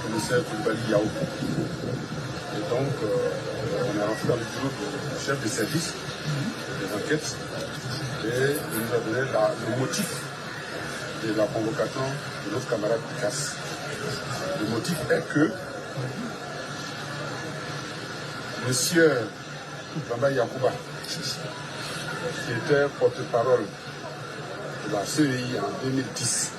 commissaire Koulibaly Yao. Et donc, on est rentré dans le bureau du chef de service des enquêtes et il nous a donné le motif de la convocation de notre camarade Picas. Le motif est que Monsieur Bamba Yacouba, qui était porte-parole de la CEI en 2010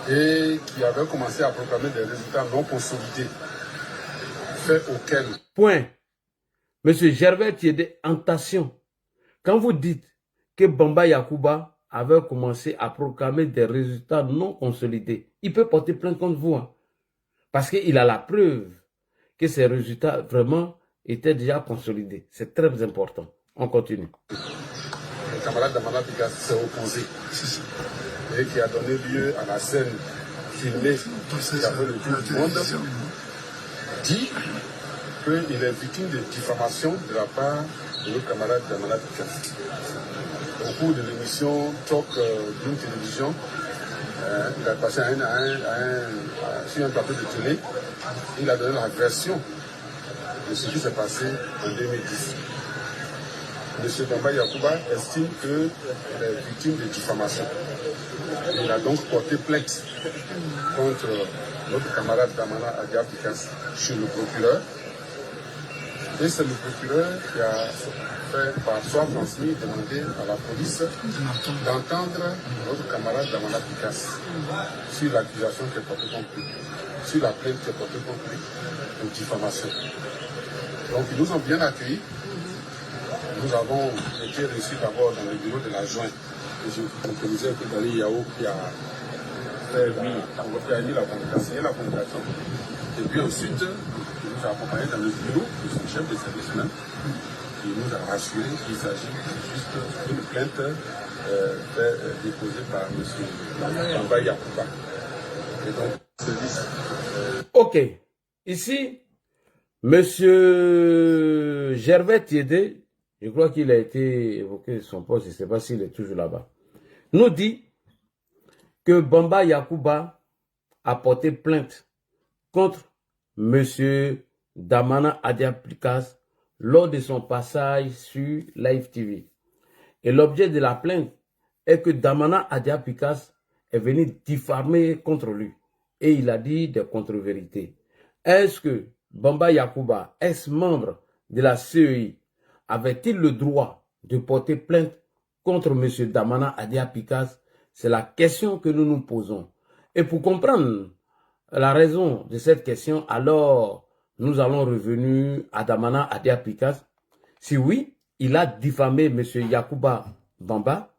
et qui avait commencé à proclamer des résultats non consolidés, fait auquel... Point. Monsieur Gervais Tiédé, attention. Quand vous dites que Bamba Yacouba avait commencé à proclamer des résultats non consolidés, il peut porter plainte contre vous. Hein, parce qu'il a la preuve que ces résultats vraiment étaient déjà consolidés. C'est très important. On continue. Le camarade Damana Picas s'est opposé et qui a donné lieu à la scène filmée qui a fait le tour du monde, dit qu'il est victime de diffamation de la part de notre camarade Damana Picas. Au cours de l'émission Talk d'une télévision, il a passé sur un plateau de télé, il a donné la version de ce qui s'est passé en 2010. M. Bamba Yacouba estime qu'il est victime de diffamation. Il a donc porté plainte contre notre camarade Damana Adia Picas chez le procureur. Et c'est le procureur qui a fait, par soi transmis, demander à la police d'entendre notre camarade Damana Picas sur l'accusation qui est portée contre lui, sur la plainte qui est portée contre lui de diffamation. Donc ils nous ont bien accueillis. Nous avons été reçus d'abord dans le bureau de l'adjoint, le commissaire Koulibaly Yao qui a mis la convocation. Et puis ensuite, il nous a accompagnés dans le bureau de son chef de service même, qui nous a rassuré qu'il s'agit juste d'une plainte déposée par M. Bamba Yacouba. Et donc, service. Ok. Ici, M. Gervais Tiédé, je crois qu'il a été évoqué son poste, je ne sais pas s'il est toujours là-bas, nous dit que Bamba Yacouba a porté plainte contre M. Damana Adia Picas lors de son passage sur Live TV. Et l'objet de la plainte est que Damana Adia Picas est venu diffamer contre lui. Et il a dit des contre-vérités. Est-ce que Bamba Yacouba, ex-membre de la CEI, avait-il le droit de porter plainte contre M. Damana Adia Picas? C'est la question que nous nous posons. Et pour comprendre la raison de cette question, alors nous allons revenir à Damana Adia Picas. Si oui, il a diffamé M. Yacouba Bamba,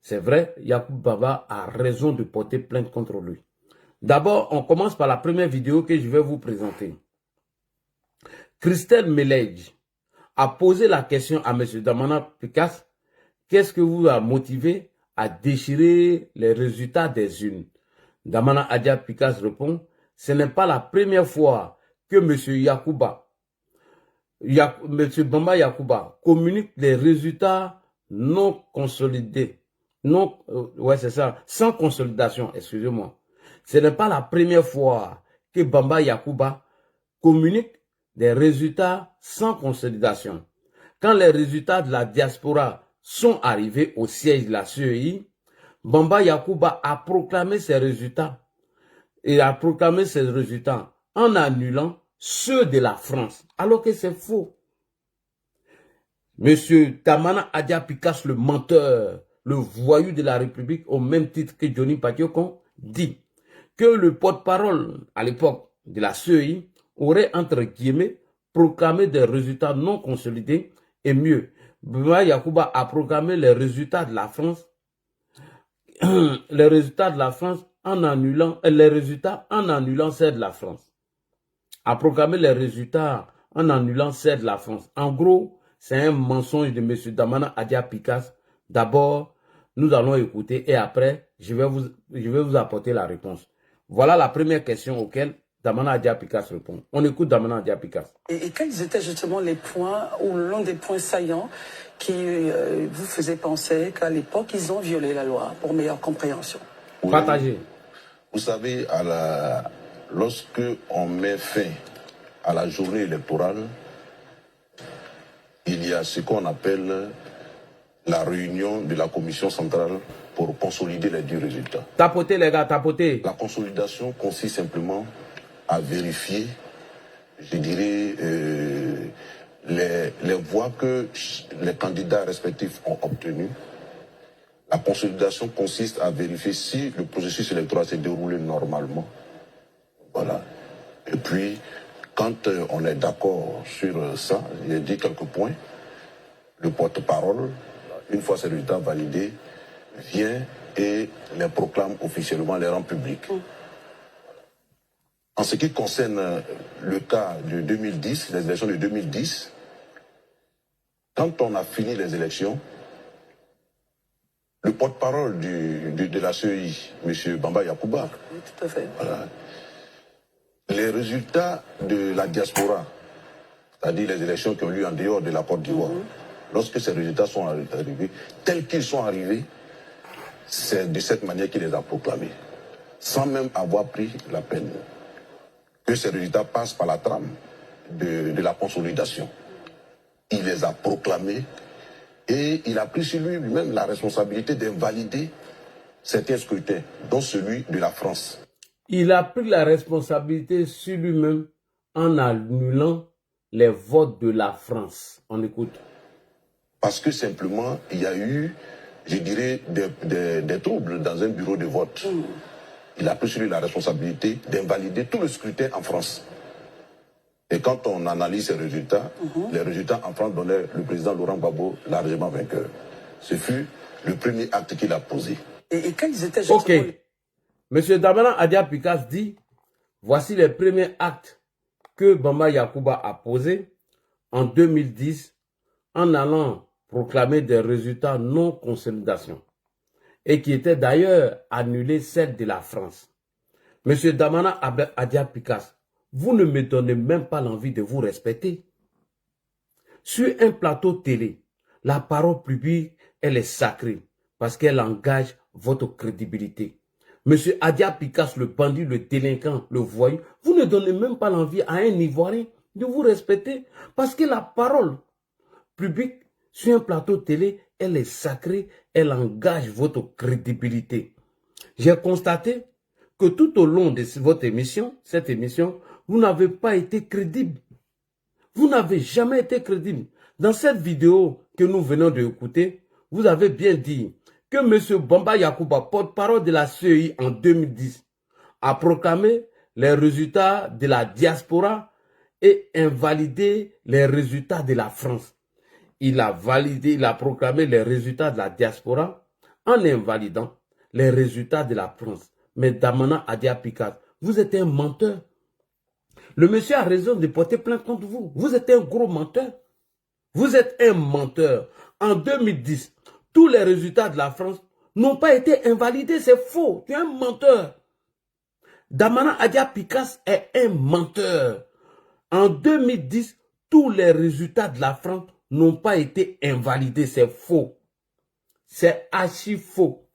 c'est vrai, Yacouba Bamba a raison de porter plainte contre lui. D'abord, on commence par la première vidéo que je vais vous présenter. Christelle Melej a posé la question à M. Damana Picas, qu'est-ce que vous a motivé à déchirer les résultats des urnes? Damana Adia Picas répond, ce n'est pas la première fois que M. Bamba Yacouba communique les résultats non consolidés, sans consolidation, excusez-moi. Ce n'est pas la première fois que Bamba Yacouba communique des résultats sans consolidation. Quand les résultats de la diaspora sont arrivés au siège de la CEI, Bamba Yacouba a proclamé ces résultats. Il a proclamé ces résultats en annulant ceux de la France, alors que c'est faux. Monsieur Damana Adia Picas, le menteur, le voyou de la République, au même titre que Johnny Patiokon, dit que le porte-parole à l'époque de la CEI aurait, entre guillemets, proclamé des résultats non consolidés et mieux. Bamba Yacouba a proclamé les résultats de la France, en annulant ceux de la France. A proclamé les résultats en annulant ceux de la France. En gros, c'est un mensonge de M. Damana Adia Picas. D'abord, nous allons écouter et après, je vais vous apporter la réponse. Voilà la première question auquel Damana Adia Pikas répond. On écoute Damana Adia Pikas. Et quels étaient justement les points, ou l'un des points saillants qui vous faisaient penser qu'à l'époque, ils ont violé la loi pour meilleure compréhension? Oui. Partagez. Vous savez, lorsque on met fin à la journée électorale, il y a ce qu'on appelle la réunion de la commission centrale pour consolider les 10 résultats. Tapotez les gars, tapotez. La consolidation consiste simplement à vérifier, je dirais, les voix que les candidats respectifs ont obtenues. La consolidation consiste à vérifier si le processus électoral s'est déroulé normalement. Voilà. Et puis, quand on est d'accord sur ça, j'ai dit quelques points, le porte-parole, une fois ces résultats validés, vient et les proclame officiellement, les rend publics. En ce qui concerne le cas de 2010, les élections de 2010, quand on a fini les élections, le porte-parole de la CEI, M. Bamba Yakuba, Oui, tout à fait. voilà, les résultats de la diaspora, c'est-à-dire les élections qui ont lieu en dehors de la Côte d'Ivoire, lorsque ces résultats sont arrivés, tels qu'ils sont arrivés, c'est de cette manière qu'il les a proclamés, sans même avoir pris la peine que ces résultats passent par la trame de la consolidation. Il les a proclamés et il a pris sur lui-même la responsabilité d'invalider certains scrutins, dont celui de la France. Il a pris la responsabilité sur lui-même en annulant les votes de la France. On écoute. Parce que simplement, il y a eu, je dirais, des troubles dans un bureau de vote. Il a pris sur lui la responsabilité d'invalider tout le scrutin en France. Et quand on analyse ces résultats, les résultats en France donnaient le président Laurent Gbagbo largement vainqueur. Ce fut le premier acte qu'il a posé. Et quels étaient justement... Ok. Monsieur Damana Adia Pikas dit, voici les premiers actes que Bamba Yakuba a posés en 2010 en allant proclamer des résultats non-consolidation et qui étaient d'ailleurs annulés celles de la France. Monsieur Damana Adia Pikas, vous ne me donnez même pas l'envie de vous respecter. Sur un plateau télé, la parole publique, elle est sacrée parce qu'elle engage votre crédibilité. Monsieur Adia Pikas, le bandit, le délinquant, le voyou, vous ne donnez même pas l'envie à un Ivoirien de vous respecter parce que la parole publique sur un plateau télé, elle est sacrée, elle engage votre crédibilité. J'ai constaté que tout au long de votre émission, cette émission, vous n'avez pas été crédible. Vous n'avez jamais été crédible. Dans cette vidéo que nous venons d'écouter, vous avez bien dit que M. Bamba Yakuba, porte-parole de la CEI en 2010, a proclamé les résultats de la diaspora et invalidé les résultats de la France. Il a proclamé les résultats de la diaspora en invalidant les résultats de la France. Mais Damana Adia Pikas, vous êtes un menteur. Le monsieur a raison de porter plainte contre vous. Vous êtes un gros menteur. Vous êtes un menteur. En 2010, tous les résultats de la France n'ont pas été invalidés. C'est faux. Tu es un menteur. Damana Adia Pikas est un menteur. En 2010, tous les résultats de la France n'ont pas été invalidés. C'est faux. C'est archi faux.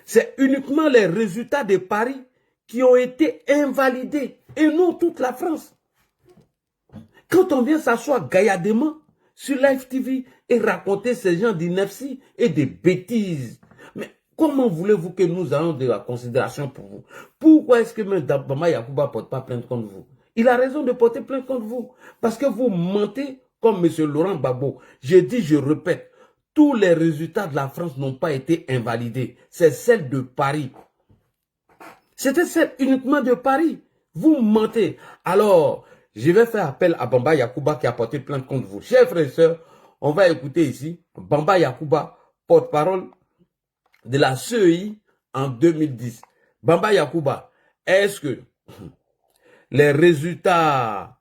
C'est uniquement les résultats de Paris qui ont été invalidés et non toute la France. Quand on vient s'asseoir gaillardement sur Live TV et raconter ces gens d'ineptie et des bêtises, mais comment voulez-vous que nous ayons de la considération pour vous? Pourquoi est-ce que M. Bamba Yakuba ne porte pas plainte contre vous? Il a raison de porter plainte contre vous parce que vous mentez comme M. Laurent Gbagbo. Je dis, je répète, tous les résultats de la France n'ont pas été invalidés. C'est celle de Paris. C'était celle uniquement de Paris. Vous mentez. Alors, je vais faire appel à Bamba Yakuba qui a porté plainte contre vous. Chers frères et sœurs, on va écouter ici Bamba Yakuba, porte-parole de la CEI en 2010. Bamba Yakuba, est-ce que les résultats,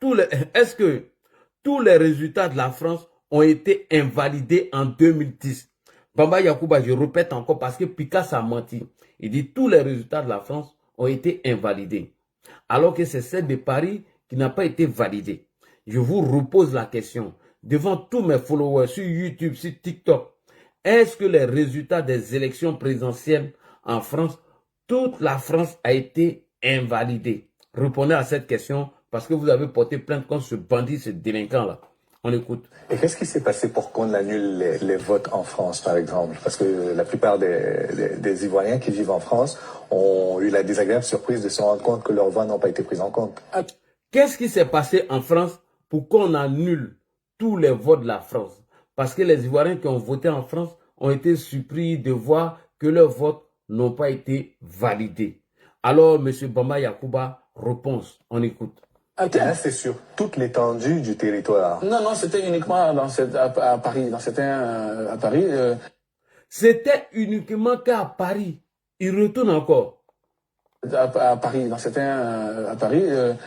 est-ce que tous les résultats de la France ont été invalidés en 2010? Bamba Yakuba, je répète encore parce que Pikas a menti. Il dit tous les résultats de la France ont été invalidés. alors que c'est celle de Paris qui n'a pas été validée. Je vous repose la question devant tous mes followers sur YouTube, sur TikTok. Est-ce que les résultats des élections présidentielles en France, toute la France a été invalidée? Répondez à cette question parce que vous avez porté plainte contre ce bandit, ce délinquant-là. On écoute. Et qu'est-ce qui s'est passé pour qu'on annule les votes en France, par exemple? Parce que la plupart des Ivoiriens qui vivent en France ont eu la désagréable surprise de se rendre compte que leurs voix n'ont pas été prises en compte. Qu'est-ce qui s'est passé en France pour qu'on annule tous les votes de la France? Parce que les Ivoiriens qui ont voté en France ont été surpris de voir que leurs votes n'ont pas été validés. Alors, M. Bamba Yacouba, réponse, on écoute. Là, c'est sur toute l'étendue du territoire. Non, non, c'était uniquement à Paris. À Paris. C'était uniquement qu'à Paris. Il retourne encore. À Paris, à Paris,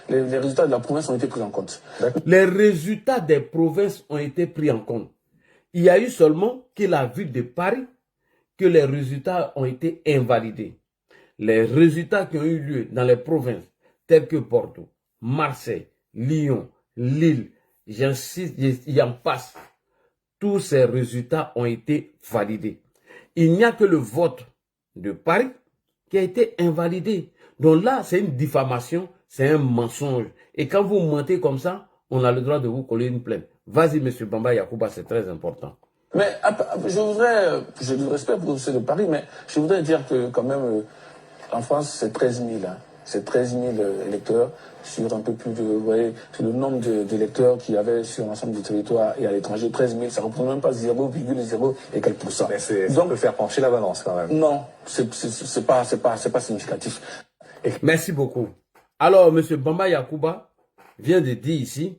les résultats de la province ont été pris en compte. Les résultats des provinces ont été pris en compte. Il y a eu seulement que la ville de Paris que les résultats ont été invalidés. Les résultats qui ont eu lieu dans les provinces telles que Bordeaux, Marseille, Lyon, Lille, j'en passe. Tous ces résultats ont été validés. Il n'y a que le vote de Paris qui a été invalidé. Donc là, c'est une diffamation, c'est un mensonge. Et quand vous mentez comme ça, on a le droit de vous coller une plainte. Vas-y, M. Bamba Yacouba, c'est très important. Mais j'ai du respect pour ceux de Paris, mais je voudrais dire que quand même, en France, c'est 13 000. Hein. C'est 13 000 électeurs sur un peu plus de... Vous voyez, c'est le nombre d'électeurs qu'il y avait sur l'ensemble du territoire et à l'étranger. 13 000, ça ne représente même pas 0,0 et quelques pourcents. Mais ça peut faire pencher la balance quand même. Non, c'est pas significatif. Merci beaucoup. Alors, M. Bamba Yacouba vient de dire ici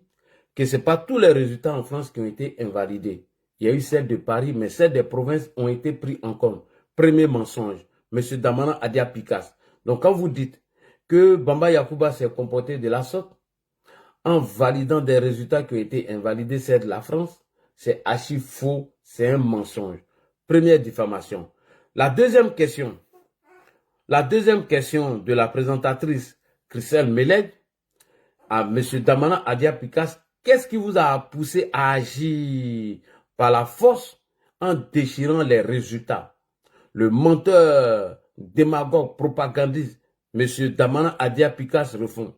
que ce n'est pas tous les résultats en France qui ont été invalidés. Il y a eu celles de Paris, mais celles des provinces ont été prises en compte. Premier mensonge, M. Damana Adia Picas. Donc, quand vous dites que Bamba Yacouba s'est comporté de la sorte, en validant des résultats qui ont été invalidés, c'est de la France, c'est archi faux, c'est un mensonge. Première diffamation. La deuxième question de la présentatrice Christelle Meled à M. Damana Adia Picas, qu'est-ce qui vous a poussé à agir par la force en déchirant les résultats? Le menteur, démagogue, propagandiste, M. Damana Adia Picas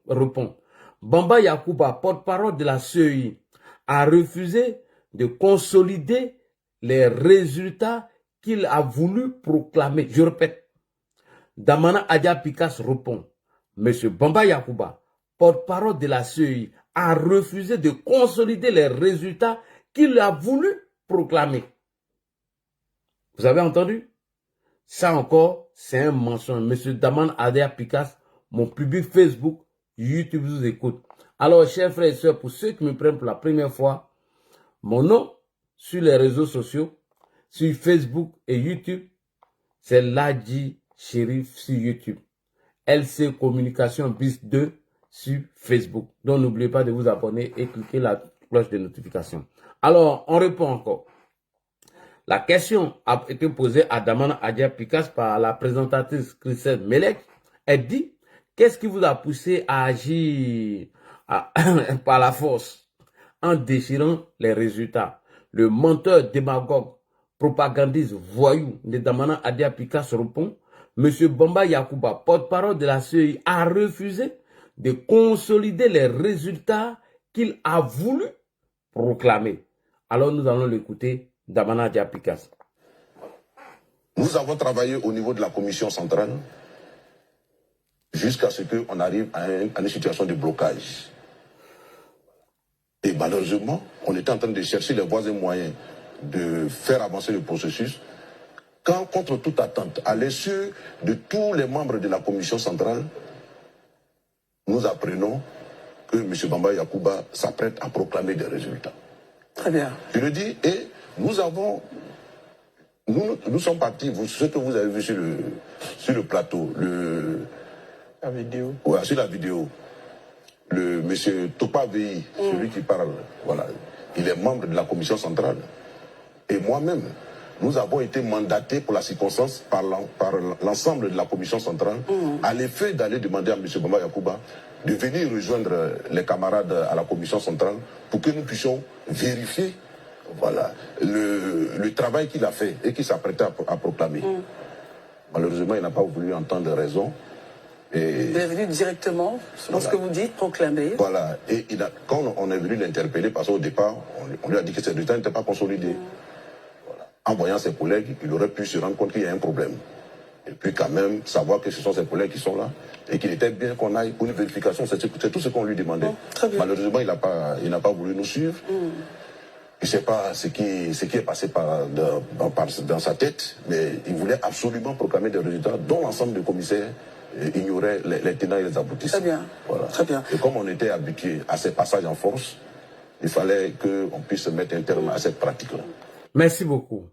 répond. Bamba Yacouba, porte-parole de la CEI, a refusé de consolider les résultats qu'il a voulu proclamer. Je répète, Damana Adia Picas répond. M. Bamba Yacouba, porte-parole de la CEI, a refusé de consolider les résultats qu'il a voulu proclamer. Vous avez entendu? Ça encore, c'est un mensonge. Monsieur Daman Adia Picas, mon public Facebook, YouTube vous écoute. Alors, chers frères et sœurs, pour ceux qui me prennent pour la première fois, mon nom sur les réseaux sociaux, sur Facebook et YouTube, c'est Ladji Chérif sur YouTube. LC Communication Bis 2 sur Facebook. Donc, n'oubliez pas de vous abonner et cliquer la cloche de notification. Alors, on répond encore. La question a été posée à Damana Adia Picas par la présentatrice Christelle Melek. Elle dit, qu'est-ce qui vous a poussé à agir par la force en déchirant les résultats? Le menteur démagogue, propagandiste, voyou de Damana Adia Picas répond, M. Bamba Yacouba, porte-parole de la CEI, a refusé de consolider les résultats qu'il a voulu proclamer. Alors nous allons l'écouter. Damana Adia Picas. Nous avons travaillé au niveau de la commission centrale jusqu'à ce qu'on arrive à une situation de blocage. Et malheureusement, on était en train de chercher les voies et moyens de faire avancer le processus quand, contre toute attente, à l'issue de tous les membres de la commission centrale, nous apprenons que M. Bamba Yacouba s'apprête à proclamer des résultats. Très bien. Je le dis, et nous sommes partis, ce que vous avez vu sur le plateau, La vidéo. Ouais, sur la vidéo, le monsieur Topa Vei, celui qui parle, voilà, il est membre de la commission centrale. Et moi-même, nous avons été mandatés pour la circonstance par l'ensemble de la commission centrale à l'effet d'aller demander à M. Bamba Yakuba de venir rejoindre les camarades à la commission centrale pour que nous puissions vérifier voilà, le travail qu'il a fait et qu'il s'apprêtait à proclamer. Malheureusement, il n'a pas voulu entendre raison. Et vous avez venu directement, selon ce que vous dites, proclamer. Voilà. Et quand on est venu l'interpeller, parce qu'au départ, on lui a dit que ces résultats n'étaient pas consolidés. Voilà. En voyant ses collègues, il aurait pu se rendre compte qu'il y a un problème. Et puis quand même, savoir que ce sont ses collègues qui sont là, et qu'il était bien qu'on aille pour une vérification, c'est tout ce qu'on lui demandait. Malheureusement, il n'a pas voulu nous suivre. Je ne sais pas ce qui est passé dans sa tête, mais il voulait absolument proclamer des résultats dont l'ensemble des commissaires ignoraient les tenants et les aboutissants. Très bien. Voilà. Très bien. Et comme on était habitué à ces passages en force, il fallait qu'on puisse mettre un terme à cette pratique-là. Merci beaucoup.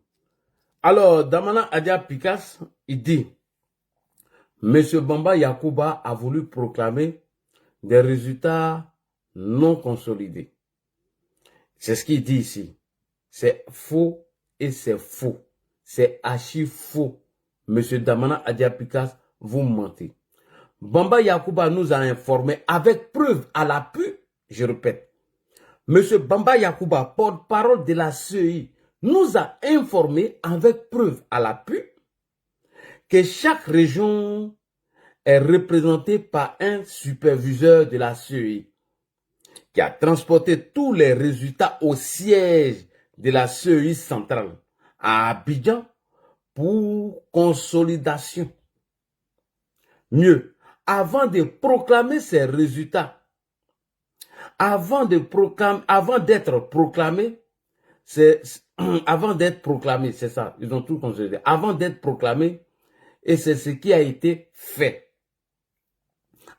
Alors, Damana Adia Pikas, il dit, M. Bamba Yakuba a voulu proclamer des résultats non consolidés. C'est ce qu'il dit ici. C'est faux et c'est faux. C'est archi faux. M. Damana Adia Pikas, vous mentez. Bamba Yakuba nous a informé avec preuve à l'appui, je répète. M. Bamba Yakuba, porte-parole de la CEI, nous a informé avec preuve à l'appui que chaque région est représentée par un superviseur de la CEI qui a transporté tous les résultats au siège de la CEI centrale à Abidjan pour consolidation. Mieux, avant de proclamer ces résultats, avant d'être proclamé, c'est ça, ils ont tout consolidé. Avant d'être proclamé, et c'est ce qui a été fait.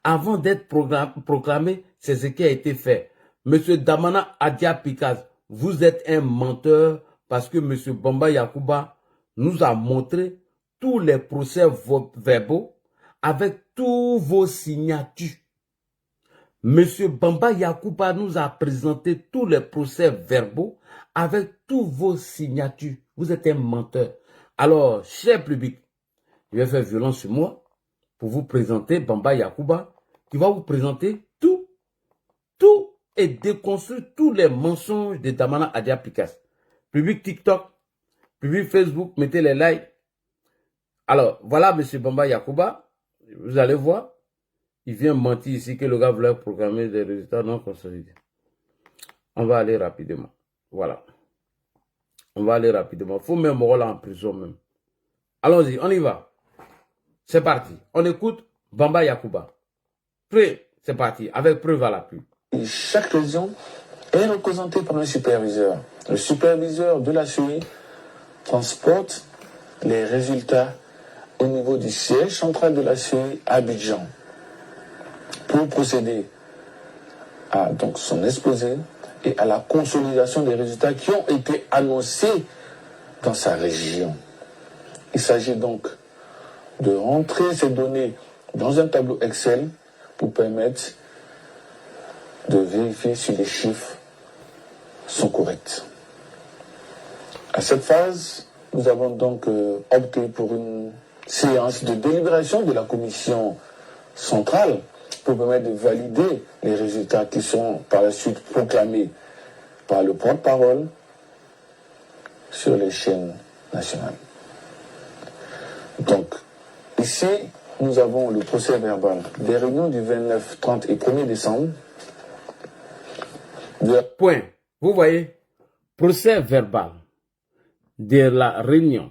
Avant d'être proclamé, c'est ce qui a été fait. Monsieur Damana Adia Pikas, vous êtes un menteur parce que Monsieur Bamba Yakuba nous a montré tous les procès verbaux avec tous vos signatures. Monsieur Bamba Yakuba nous a présenté tous les procès verbaux avec tous vos signatures. Vous êtes un menteur. Alors, cher public, je vais faire violence sur moi pour vous présenter Bamba Yakuba qui va vous présenter tout et déconstruire tous les mensonges de Damana Adia Pikas. Public TikTok, public Facebook, mettez les likes. Alors, voilà M. Bamba Yakuba. Vous allez voir, il vient mentir ici que le gars voulait programmer des résultats non consolidés. On va aller rapidement. Voilà. On va aller rapidement. Il faut même Morola en prison même. Allons-y, on y va. C'est parti. On écoute Bamba Yakuba. Prêt, c'est parti, avec preuve à l'appui. Chaque région est représentée par un superviseur. Le superviseur de la CEI transporte les résultats au niveau du siège central de la CEI à Abidjan pour procéder à donc, son exposé et à la consolidation des résultats qui ont été annoncés dans sa région. Il s'agit donc de rentrer ces données dans un tableau Excel pour permettre de vérifier si les chiffres sont corrects. À cette phase, nous avons donc opté pour une séance de délibération de la commission centrale pour permettre de valider les résultats qui sont par la suite proclamés par le porte-parole sur les chaînes nationales. Donc, ici, nous avons le procès verbal des réunions du 29, 30 et 1er décembre. Point. Vous voyez, procès verbal de la réunion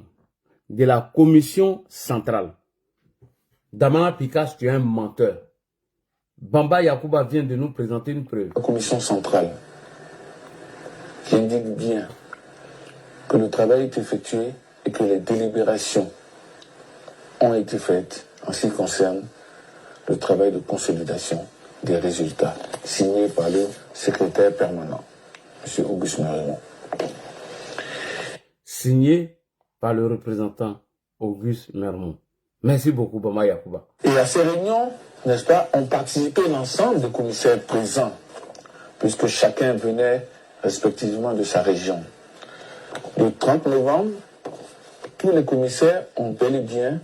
de la commission centrale. Damana Pikas, tu es un menteur. Bamba Yakuba vient de nous présenter une preuve. La commission centrale qui indique bien que le travail est effectué et que les délibérations ont été faites en ce qui concerne le travail de consolidation des résultats signé par le secrétaire permanent, M. Auguste Mermont. Signé par le représentant Auguste Mermont. Merci beaucoup, Bamba Yakuba. Et à ces réunions, n'est-ce pas, ont participé l'ensemble des commissaires présents, puisque chacun venait respectivement de sa région. Le 30 novembre, tous les commissaires ont bel et bien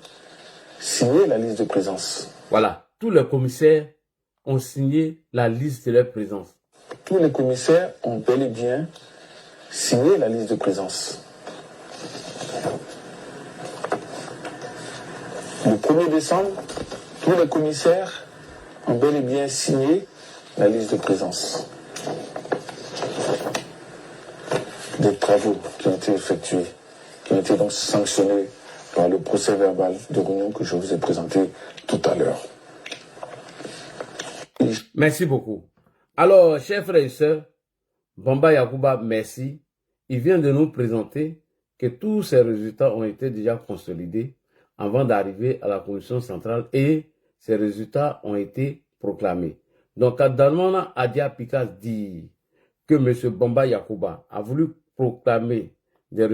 signé la liste de présence. Voilà, tous les commissaires ont signé la liste de leur présence. Tous les commissaires ont bel et bien signé la liste de présence. Le 1er décembre, tous les commissaires ont bel et bien signé la liste de présence. Des travaux qui ont été effectués, qui ont été donc sanctionnés par le procès verbal de réunion que je vous ai présenté tout à l'heure. Merci beaucoup. Alors, chers frères et sœurs, Bamba Yacouba, merci. Il vient de nous présenter que tous ces résultats ont été déjà consolidés avant d'arriver à la commission centrale et ces résultats ont été proclamés. Donc, quand Damana Adia Pikas dit que M. Bamba Yacouba a voulu proclamer des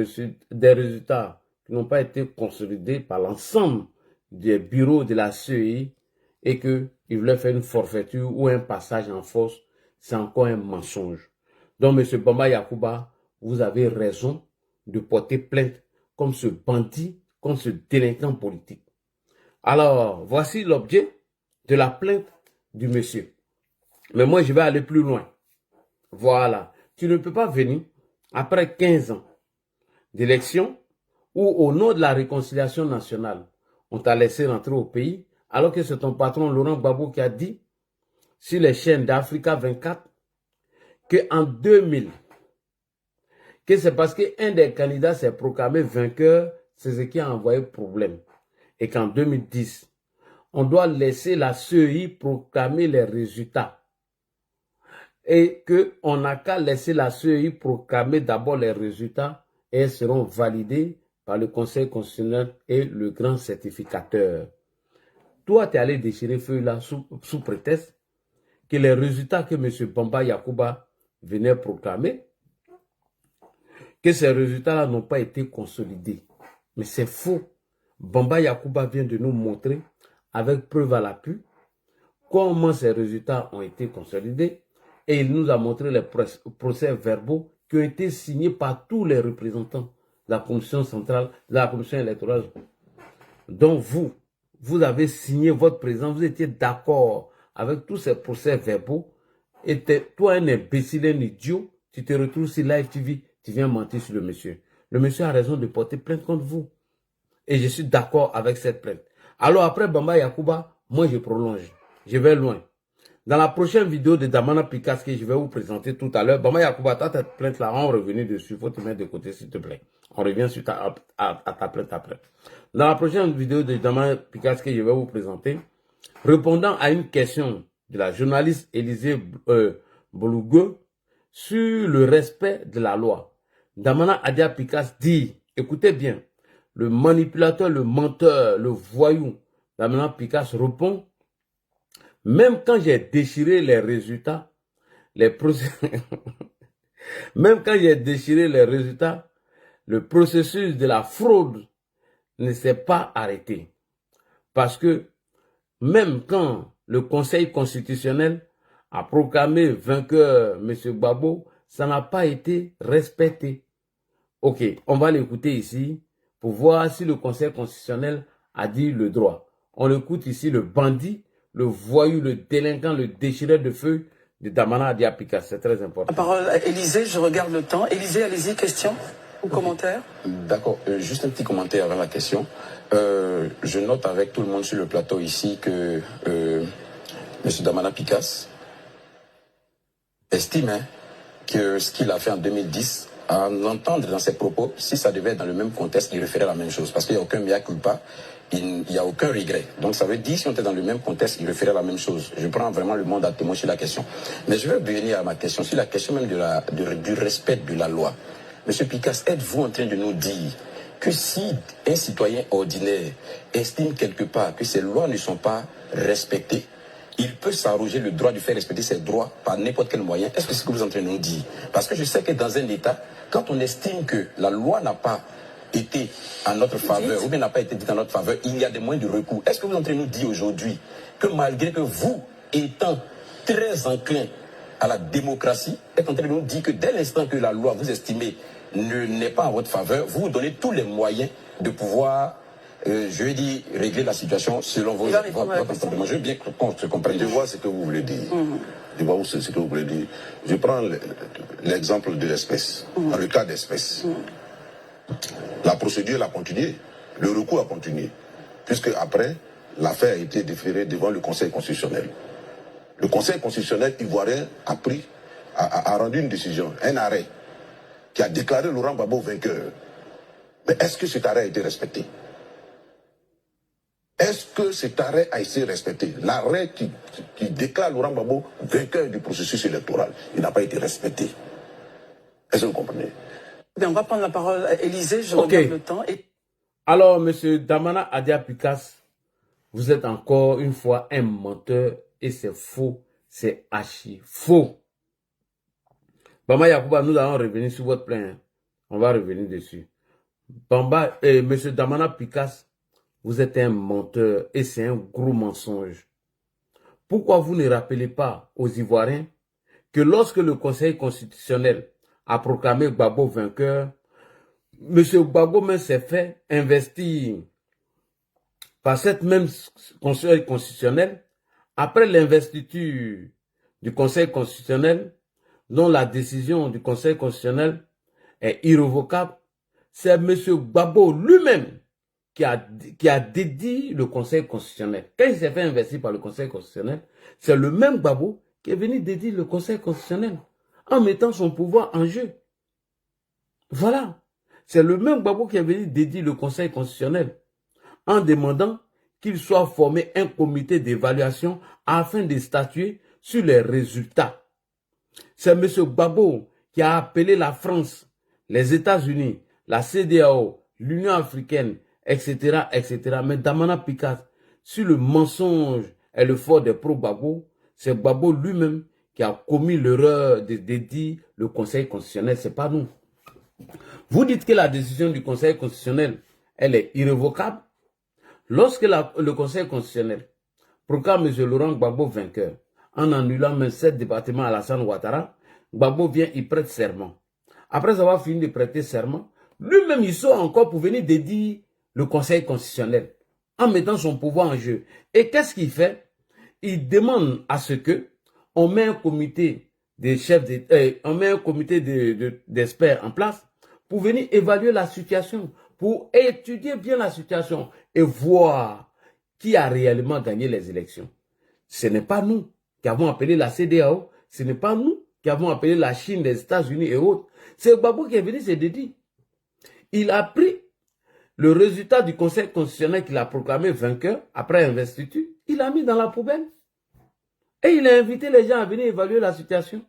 résultats qui n'ont pas été consolidés par l'ensemble des bureaux de la CEI et qu'il voulait faire une forfaiture ou un passage en force, c'est encore un mensonge. Donc, M. Bamba Yacouba, vous avez raison de porter plainte comme ce bandit, comme ce délinquant politique. Alors, voici l'objet de la plainte du monsieur. Mais moi, je vais aller plus loin. Voilà. Tu ne peux pas venir après 15 ans d'élection où, au nom de la réconciliation nationale, on t'a laissé rentrer au pays, alors que c'est ton patron Laurent Gbagbo qui a dit sur les chaînes d'Africa 24 qu'en 2000, que c'est parce qu'un des candidats s'est proclamé vainqueur, c'est ce qui a envoyé problème. Et qu'en 2010, on doit laisser la CEI proclamer les résultats. Et qu'on n'a qu'à laisser la CEI proclamer d'abord les résultats et elles seront validées par le Conseil constitutionnel et le grand certificateur. Toi, tu es allé déchirer feuille là sous prétexte que les résultats que M. Bamba Yacouba venait proclamer, que ces résultats-là n'ont pas été consolidés. Mais c'est faux. Bamba Yacouba vient de nous montrer, avec preuve à l'appui, comment ces résultats ont été consolidés et il nous a montré les procès-verbaux qui ont été signés par tous les représentants de la commission centrale, de la commission électorale. Donc vous avez signé votre présence, vous étiez d'accord avec tous ces procès-verbaux et toi, un imbécile, un idiot, tu te retrouves sur Live TV, tu viens mentir sur le monsieur. Le monsieur a raison de porter plainte contre vous. Et je suis d'accord avec cette plainte. Alors après Bamba Yacouba, moi je prolonge. Je vais loin. Dans la prochaine vidéo de Damana Pikas que je vais vous présenter tout à l'heure, Bamba Yacouba, ta plainte là, on revient dessus. Il faut te mettre de côté s'il te plaît. On revient sur ta plainte après. Dans la prochaine vidéo de Damana Pikas que je vais vous présenter, répondant à une question de la journaliste Élisée Boulougo sur le respect de la loi, Damana Adia Pikas dit, écoutez bien, le manipulateur, le menteur, le voyou, Damana Pikas répond, même quand j'ai déchiré les résultats, même quand j'ai déchiré les résultats, le processus de la fraude ne s'est pas arrêté. Parce que même quand le Conseil constitutionnel a proclamé vainqueur M. Gbagbo, ça n'a pas été respecté. Ok, on va l'écouter ici pour voir si le Conseil constitutionnel a dit le droit. On écoute ici le bandit, le voyou, le délinquant, le déchireur de feu de Damana Adia Pikas. C'est très important. La parole à Élisée, je regarde le temps. Élisée, allez-y, question ou commentaire? D'accord, juste un petit commentaire avant la question. Je note avec tout le monde sur le plateau ici que M. Damana Pikas estime que ce qu'il a fait en 2010, à l'entendre dans ses propos, si ça devait être dans le même contexte, il referait la même chose. Parce qu'il n'y a aucun mea culpa, il n'y a aucun regret. Donc ça veut dire, si on était dans le même contexte, il referait la même chose. Je prends vraiment le monde à témoin sur la question. Mais je vais revenir à ma question, sur la question même du respect de la loi. Monsieur Pikas, êtes-vous en train de nous dire que si un citoyen ordinaire estime quelque part que ces lois ne sont pas respectées, il peut s'arroger le droit de faire respecter ses droits par n'importe quel moyen? Est-ce que c'est ce que vous êtes en train de nous dire? Parce que je sais que dans un État, quand on estime que la loi n'a pas été en notre faveur, ou bien n'a pas été dite en notre faveur, il y a des moyens de recours. Est-ce que vous êtes en train de nous dire aujourd'hui que malgré que vous, étant très enclin à la démocratie, êtes en train de nous dire que dès l'instant que la loi, vous estimez, n'est pas en votre faveur, vous vous donnez tous les moyens de pouvoir, je vais dire, régler la situation selon votre entendement. Je veux bien qu'on se comprenne. Je vois ce que vous voulez dire. Je vois ce que vous voulez dire. Je prends l'exemple de l'espèce. Dans le cas d'espèce, la procédure elle a continué. Le recours a continué. Puisque après, l'affaire a été déférée devant le Conseil constitutionnel. Le Conseil constitutionnel ivoirien a rendu une décision, un arrêt, qui a déclaré Laurent Gbagbo vainqueur. Mais est-ce que cet arrêt a été respecté? Est-ce que cet arrêt a été respecté? L'arrêt qui déclare Laurent Gbagbo vainqueur du processus électoral, il n'a pas été respecté. Est-ce que vous comprenez? Bien, on va prendre la parole à Élysée, je regarde le temps. Alors, M. Damana Adia-Pikas, vous êtes encore une fois un menteur et c'est faux, c'est archi faux. Bamba Yacouba, nous allons revenir sur votre plainte. On va revenir dessus. Bamba, M. Damana Pikas, vous êtes un menteur et c'est un gros mensonge. Pourquoi vous ne rappelez pas aux Ivoiriens que lorsque le Conseil constitutionnel a proclamé Gbagbo vainqueur, M. Gbagbo même s'est fait investir par cette même Conseil constitutionnel après l'investiture du Conseil constitutionnel, dont la décision du Conseil constitutionnel est irrévocable. C'est M. Gbagbo lui-même qui a dédié le Conseil constitutionnel. Quand il s'est fait investir par le Conseil constitutionnel, c'est le même Gbagbo qui est venu dédier le Conseil constitutionnel en mettant son pouvoir en jeu. Voilà. C'est le même Gbagbo qui est venu dédier le Conseil constitutionnel en demandant qu'il soit formé un comité d'évaluation afin de statuer sur les résultats. C'est M. Gbagbo qui a appelé la France, les États-Unis, la CEDEAO, l'Union africaine, etc., etc. Mais Damana Pikas, sur le mensonge et le fort des pro-Gbagbo, c'est Gbagbo lui-même qui a commis l'erreur de dédier le Conseil constitutionnel, c'est pas nous. Vous dites que la décision du Conseil constitutionnel, elle est irrévocable. Lorsque le Conseil constitutionnel proclame M. Laurent Gbagbo vainqueur, en annulant même 7 départements à Alassane Ouattara, Gbagbo vient, il prête serment. Après avoir fini de prêter serment, lui-même il sort encore pour venir dédier le Conseil constitutionnel en mettant son pouvoir en jeu. Et qu'est-ce qu'il fait? Il demande à ce que on met un comité des chefs, on met un comité d'experts en place pour venir évaluer la situation, pour étudier bien la situation et voir qui a réellement gagné les élections. Ce n'est pas nous qui avons appelé la CEDEAO, ce n'est pas nous qui avons appelé la Chine, les États-Unis et autres. C'est Gbagbo qui est venu se dédier. Il a pris le résultat du Conseil constitutionnel qu'il a proclamé vainqueur après investiture, il l'a mis dans la poubelle. Et il a invité les gens à venir évaluer la situation.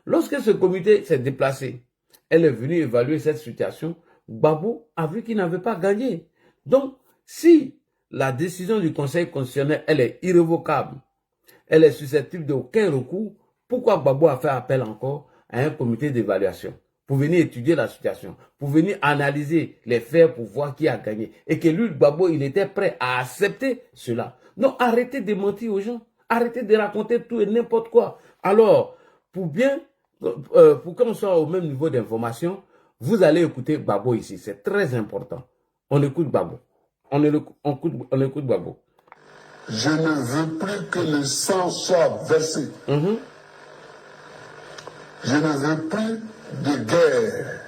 Lorsque ce comité s'est déplacé, elle est venue évaluer cette situation, Gbagbo a vu qu'il n'avait pas gagné. Donc, si la décision du Conseil constitutionnel, elle est irrévocable, elle est susceptible d'aucun recours, pourquoi Gbagbo a fait appel encore à un comité d'évaluation pour venir étudier la situation, pour venir analyser les faits pour voir qui a gagné. Et que lui, Gbagbo, il était prêt à accepter cela. Donc, arrêtez de mentir aux gens. Arrêtez de raconter tout et n'importe quoi. Alors, pour qu'on soit au même niveau d'information, vous allez écouter Gbagbo ici. C'est très important. On écoute Gbagbo. On écoute Gbagbo. Je ne veux plus que le sang soit versé. Je ne veux plus de guerre.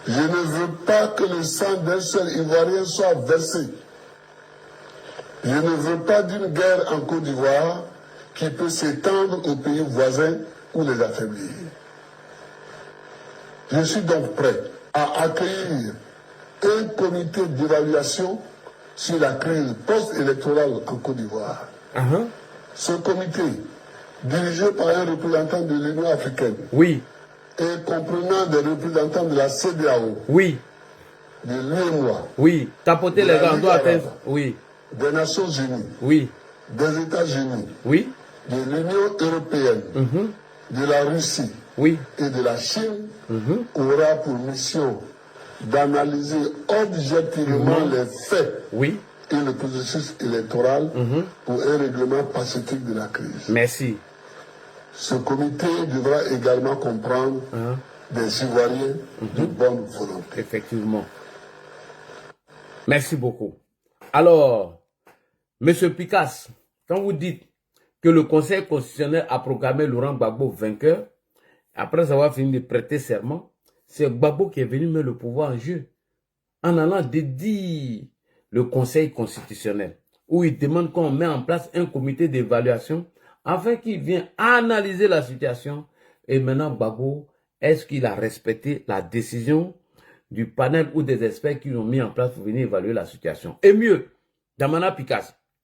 Je ne veux pas que le sang d'un seul Ivoirien soit versé. Je ne veux pas d'une guerre en Côte d'Ivoire qui peut s'étendre aux pays voisins ou les affaiblir. Je suis donc prêt à accueillir un comité d'évaluation sur la crise post-électorale en Côte d'Ivoire. Ce comité, dirigé par un représentant de l'Union africaine, oui, et comprenant des représentants de la CEDEAO, oui, de l'UEMOA, oui, tapotez les gars, on doit atteindre, oui, des Nations Unies, oui, des États-Unis, oui, de l'Union européenne, de la Russie, oui, et de la Chine, aura pour mission d'analyser objectivement les faits, oui, et le processus électoral pour un règlement pacifique de la crise. Merci. Ce comité devra également comprendre des Ivoiriens de bonne volonté. Effectivement. Merci beaucoup. Alors, Monsieur Picasse, quand vous dites que le Conseil constitutionnel a proclamé Laurent Gbagbo vainqueur, après avoir fini de prêter serment, c'est Gbagbo qui est venu mettre le pouvoir en jeu, en allant dédier le Conseil constitutionnel, où il demande qu'on mette en place un comité d'évaluation afin qu'il vienne analyser la situation. Et maintenant, Gbagbo, est-ce qu'il a respecté la décision du panel ou des experts qui l'ont mis en place pour venir évaluer la situation? Et mieux, Damana Picasse,